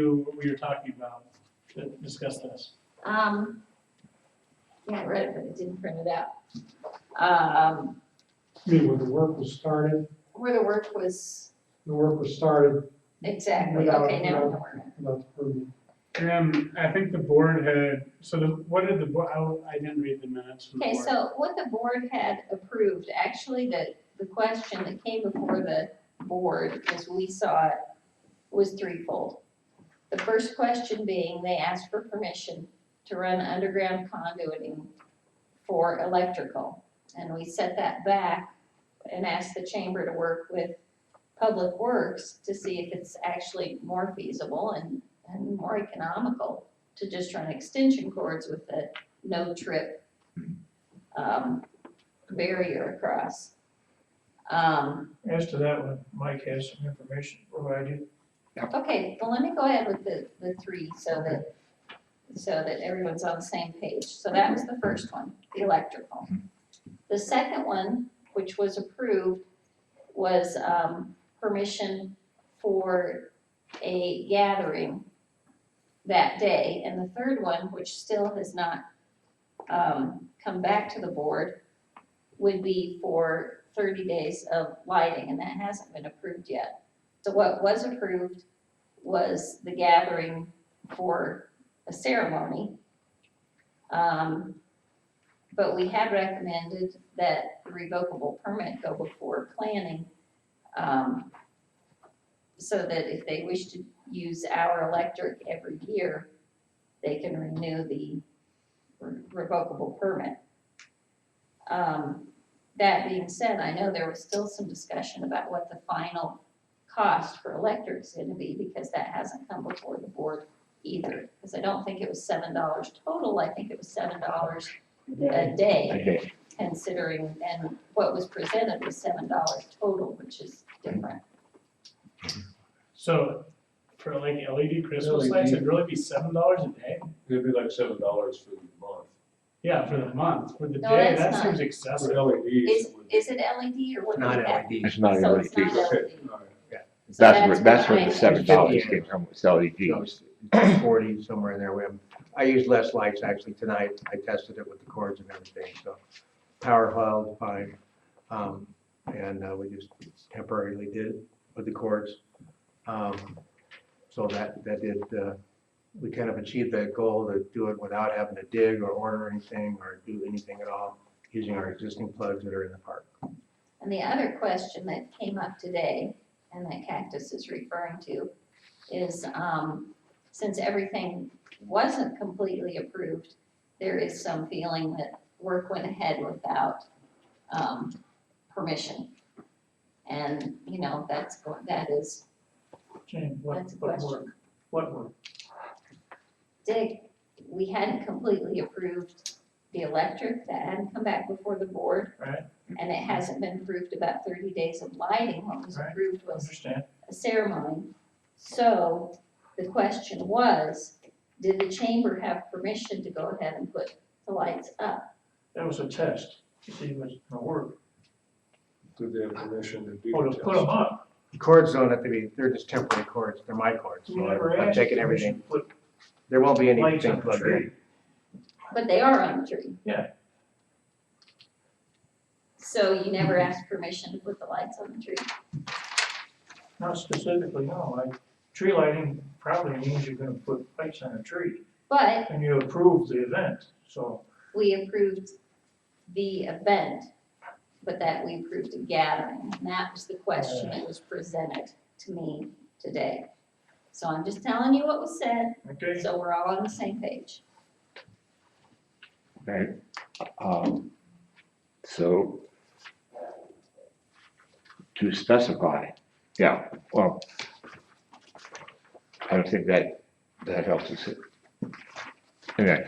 were talking about to discuss this. Yeah, I read it, but it didn't print it out. I mean, when the work was started, Where the work was, exactly, Without- okay, now I know without- where. about the permit. And I think the board had, what did the board, I didn't read the minutes from the Okay, board. so what the board had approved, actually, the question that came before the board, as we saw it, was threefold. The first question being, they asked for permission to run underground conduiting for electrical. And we set that back and asked the chamber to work with Public Works to see if it's actually more feasible and more economical to just run extension cords with the no trip barrier across. As to that one, Mike has some information to provide you. Okay, well, let me go ahead with the three so that everyone's on the same page. So that was the first one, the electrical. The second one, which was approved, was permission for a gathering that day. And the third one, which still has not come back to the board, would be for 30 days of lighting, and that hasn't been approved yet. So what was approved was the gathering for a ceremony. But we had recommended that the revocable permit go before planning, so that if they wish to use our electric every year, they can renew the revocable permit. That being said, I know there was still some discussion about what the final cost for electric is gonna be, because that hasn't come before the board either. Because I don't think it was $7 total, I think it was $7 a day, Okay. considering, and what was presented was $7 total, which is different. So for like LED Christmas lights, it'd really be $7 a day? It'd be like $7 for the month. Yeah, for the month, for the No, day, that's that not. seems For excessive. LEDs, Is, it would be. is it LED or what do Not we have? LED. It's not So LED. it's not Okay, LED. all right. So That's where what the I- $7 came from, was So LED. it's 40, somewhere in there. I used less lights actually tonight. I tested it with the cords and everything, so power held fine. And we just temporarily did it with the cords. So that did, we kind of achieved that goal to do it without having to dig or order anything or do anything at all, using our existing plugs that are in the park. And the other question that came up today, and that Cactus is referring to, is, since everything wasn't completely approved, there is some feeling that work went ahead without, permission. And, you know, that is, Jane, that's a what question. work? What work? Dick, we hadn't completely approved the electric, that hadn't come back before the board. Right. And it hasn't been approved about 30 days of lighting. What was Right. approved was Understand? a ceremony. So the question was, did the chamber have permission to go ahead and put the lights up? That was a test to see if it's gonna work. Did they have permission to do Or the to put them test? up. The cords don't have to be, they're just temporary cords. They're my cords. We So never I'm asked taking permission everything. to put There won't be lights anything on the plugged tree. in. But they are on the tree. Yeah. So you never asked permission to put the lights on the tree? Not specifically, no. Like, tree lighting probably means you're gonna put lights on a tree. But And you approve the event, so. we approved the event, but that we approved a gathering. And that was the question that was presented to me today. So I'm just telling you what was said, Okay. so we're all on the same page. Okay. So to specify, yeah, well, I don't think that helps us. Okay,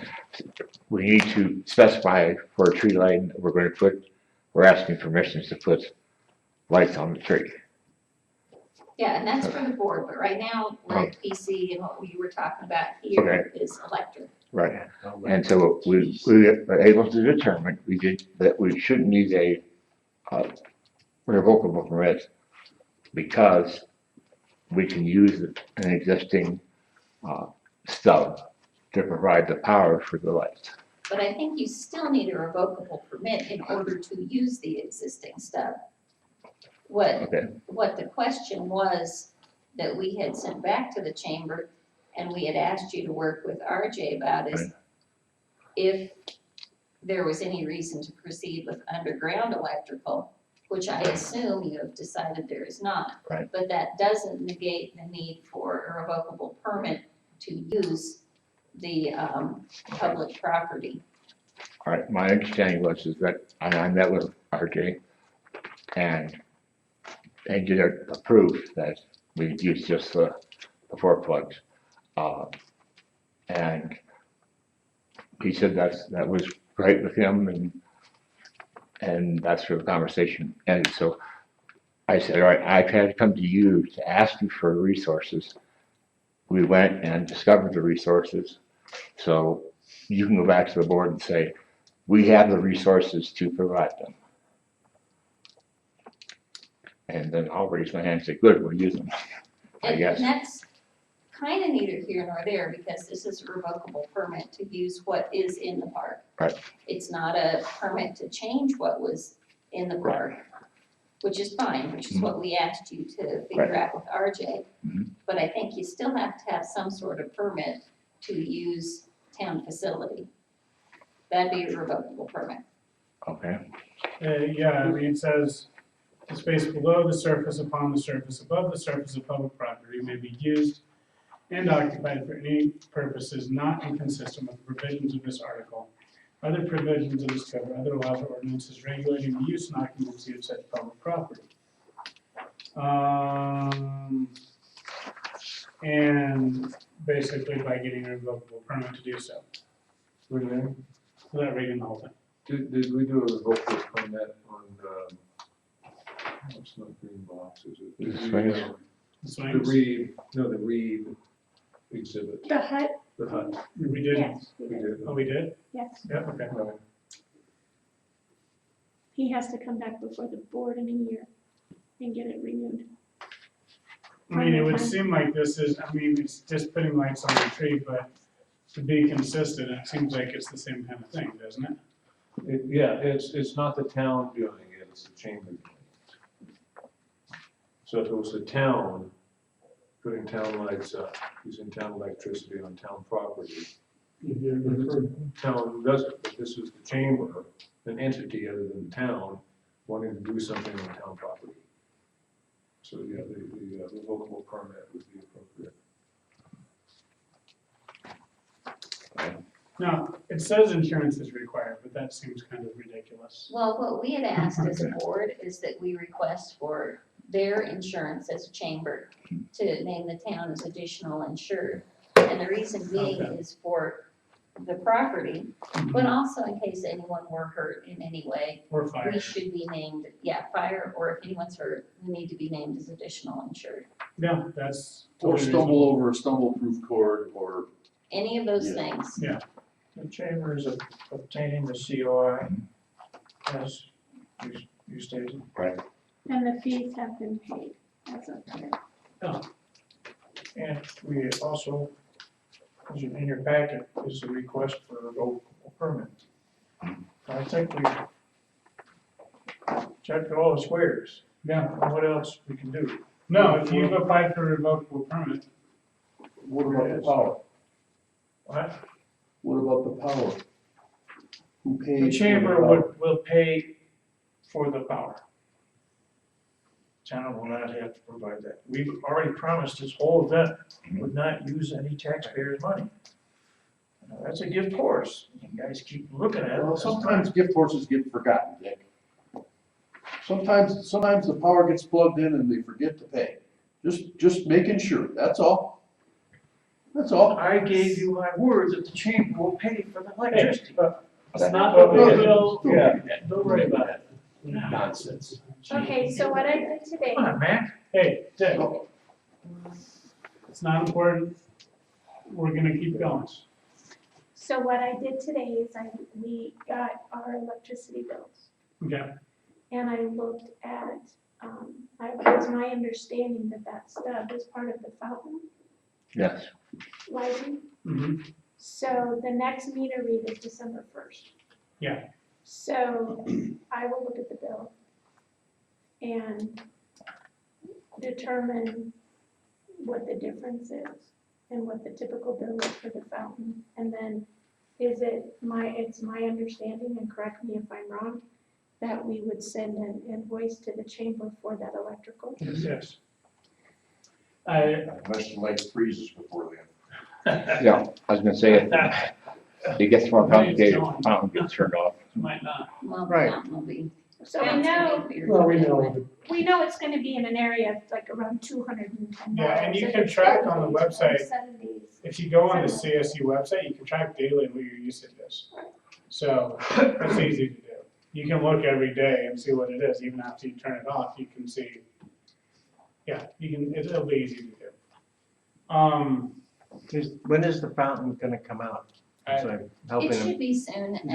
we need to specify for a tree lighting, we're asking permissions to put lights on the tree. Yeah, and that's for the board, but right now, we're at PC, and what we were talking about here is electric. Right. And so we were able to determine, that we shouldn't need a revocable permit because we can use an existing stub to provide the power for the lights. But I think you still need a revocable permit in order to use the existing stub. Okay. What the question was that we had sent back to the chamber, and we had asked you to work with RJ about is if there was any reason to proceed with underground electrical, which I assume you have decided there is not. Right. But that doesn't negate the need for a revocable permit to use the public property. All right, my understanding is that I met with RJ and engineer approved that we use just the 4 plugs. And he said that was great with him and that's where the conversation ended. So I said, all right, I've had to come to you to ask you for resources. We went and discovered the resources. So you can go back to the board and say, we have the resources to provide them. And then I'll raise my hand and say, good, we'll use them, I guess. And that's kind of neither here nor there, because this is a revocable permit to use what is in the park. Right. It's not a permit to change what was in the park, which is fine, which is what we asked you to figure out with RJ. Mhm. But I think you still have to have some sort of permit to use town facility. That'd be a revocable permit. Okay, Yeah, I mean, it says, the space below the surface, upon the surface, above the surface of public property may be used and occupied for any purposes not inconsistent with the provisions of this article. Other provisions of this code, other laws or ordinances regulating the use and occupancy of such public property. And basically by getting a revocable permit to do so. Wait a minute. Without reading the whole thing. Did we do a revocable permit on, it's not green box, is it? The swings? The The swings, Reed, no, the Reed exhibit, The hut, the hut. we did, yes, we We did, did. oh, we did? yes. Yep, okay. Right. He has to come back before the board in a year and get it renewed. I mean, it would seem like this is, I mean, it's just putting lights on the tree, but to be consistent, it seems like it's the same kind of thing, doesn't it? Yeah, it's not the town doing it, it's the chamber doing it. So if it was the town putting town lights up, using town electricity on town property, the town does it, but this is the chamber, an entity other than the town, wanting to do something on town property. So, yeah, the revocable permit would be appropriate. Now, it says insurance is required, but that seems kind of ridiculous. Well, what we had asked as a board is that we request for their insurance as a chamber to name the town as additional insured. And the reason being Okay. is for the property, but also in case anyone were hurt in any way, Or fire. we should be named, fire, or if anyone's hurt, we need to be named as additional insured. Yeah, that's Or totally stumble reasonable. over a stumble-proof cord, or, Any of those Yeah. things. The chambers of obtaining the COI, as you stated. And the fees have been paid as of today. And we also, as in your packet, is a request for a revocable permit. I think we checked all the squares, Yeah, and what else we can do. no, if you've applied for a revocable permit, what about the power? What? What about the power? Who pays? The for chamber power? will pay for the power. Town will not have to provide that. We've already promised this whole event would not use any taxpayers' money. That's a gift horse. You guys keep looking at it. Well, sometimes gift horses get forgotten, Dick. Sometimes the power gets plugged in and they forget to pay. Just making sure, that's all. That's all. I gave you my word that the chamber will pay for the electricity. it's not what we No, did. Don't worry about it. Nonsense. Okay, so what I did today, Come on, Mac. Hey, Dick. It's not important. We're gonna keep going. so what I did today is we got our electricity bills. Okay, And I looked at, it was my understanding that that stub is part of the fountain yes. lighting. mhm, So the next meter read is December 1st. Yeah. So I will look at the bill and determine what the difference is and what the typical bill is for the fountain. And then it's my understanding, and correct me if I'm wrong, that we would send an invoice to the chamber for that electrical. yes. Unless the light freezes before then. Yeah, I was gonna say, it gets more complicated, if the fountain gets turned off. Might not. Well, the Right. mountain will be. So we fountain's gonna know, be for your Well, we anyway. know, we know it's gonna be in an area of like around $210. Yeah, and you If can it's track 7 on the days, website. 7 days. If you go on the CSU website, you can track daily what your usage is. So it's easy to do. You can look every day and see what it is, even after you turn it off, you can see Yeah, you can, it'll be easy to do. When is the fountain gonna come out? So I'm helping It them. should be soon, Is and,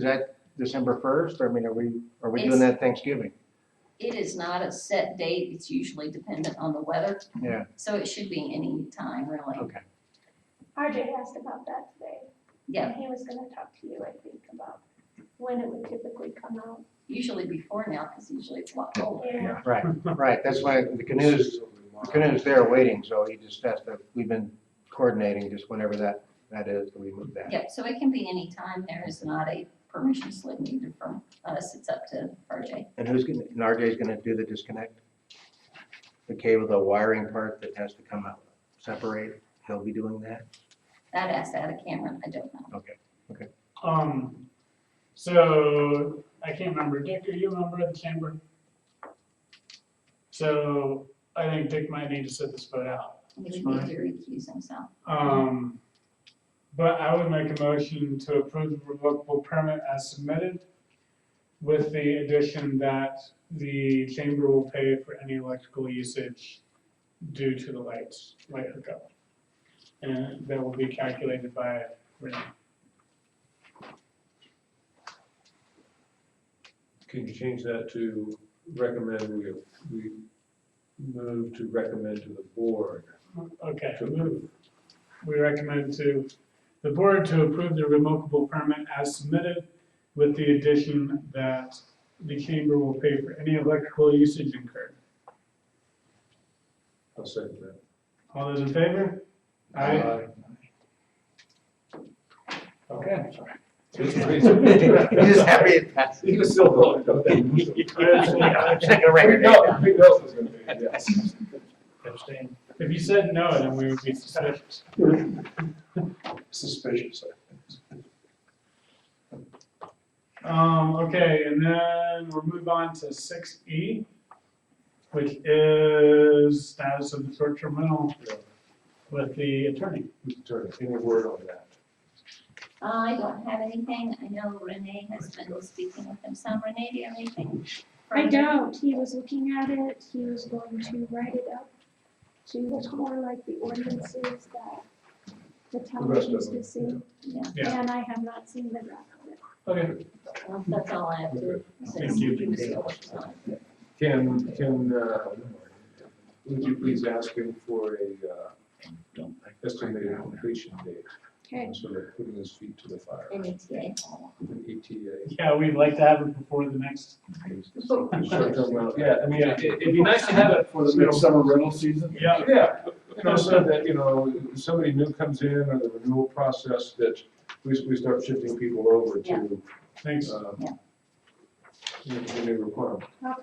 that December 1st, or I mean, are we doing It's- that Thanksgiving? it is not a set date, it's usually dependent on the weather. Yeah. So it should be any time, really. Okay. RJ asked about that today. Yeah, And he was gonna talk to you, I think, about when it would typically come out. usually before now, because usually it's a lot colder. Yeah. Right, that's why the canoe's there waiting, so he just has to, we've been coordinating just whenever that is, we move that. Yeah, so it can be any time. There is not a permission slip needed from us. It's up to RJ. And and RJ's gonna do the disconnect? The cable, the wiring part that has to come out, separate, he'll be doing that? That asked out of Cameron, I don't know. Okay. So, I can't remember, Dick, are you a member of the chamber? So, I think Dick might need to sit this vote out. He would need to recuse himself. But I would make a motion to approve the revocable permit as submitted with the addition that the chamber will pay for any electrical usage due to the light hookup. And that will be calculated by Renee. Can you change that to recommend, we move to recommend to the board? Okay, we recommend to the board to approve the revocable permit as submitted with the addition that the chamber will pay for any electrical usage incurred. I'll second that. All those in favor? Aye. Okay. He's just happy it passed. He was still voting, okay. I'm taking a record. Who else is gonna be, yes. Abstain. If you said no, then we would be suspicious. Suspicious. Okay, and then we'll move on to 6E, which is status of the short-term rental with the attorney. Attorney, any word on that? I don't have anything. I know Renee has been speaking with him some. Renee, do you have anything? I from- don't, he was looking at it, he was going to write it up to look more like the ordinances that the town rest of needs them. to see. Yeah. And I have not seen the draft of it. Okay. Well, that's all I have to say. Thank you. Would you please ask him for a estimated completion date? Okay. Sort of putting his feet to the fire. NETA. An ETA. Yeah, we'd like to have it before the next. Short-term rental. Yeah, I mean, it'd be nice to have it for the middle. Summer rental season? Yeah. Yeah, so that, somebody new comes in or the renewal process, that we start shifting people over Yeah. to, Thanks. Yeah. the new requirement. I'll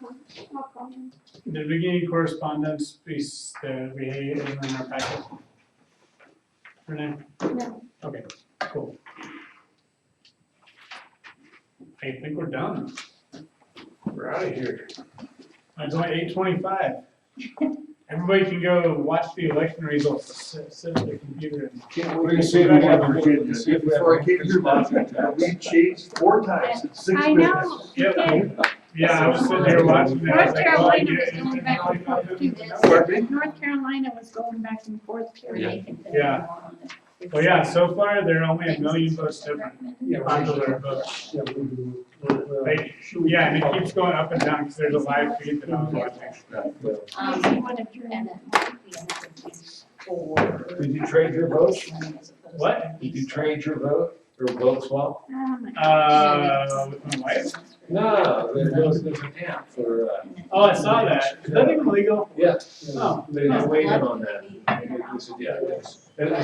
call him. Did we get any correspondence piece that we had in our packet? Renee? No. Okay, cool. I think we're done. We're out of here. It's only 8:25. Everybody can go watch the election results, sit at the computer and. We're gonna see if we have a- Virginia. see if we have Before I a- came here, we changed 4 times in 6 I minutes. know, Yep. Yeah, I was sitting here watching it. I was North like, Carolina oh, was yeah, going back and forth through this. Pardon me? North Carolina was going back and forth here. Renee can finish Yeah. more on it. Well, yeah, so far, they're only a million votes different. Popular votes. Like, yeah, and it keeps going up and down because there's a live feed that I'm watching. I see one of your- And then the other piece for. Did you trade your vote? What? Did you trade your vote or vote swap? Oh my gosh. With my wife? No, there's an app for, Oh, I saw that. Is that even legal? yeah. Oh. They weighed in on that. They said, yeah, it is.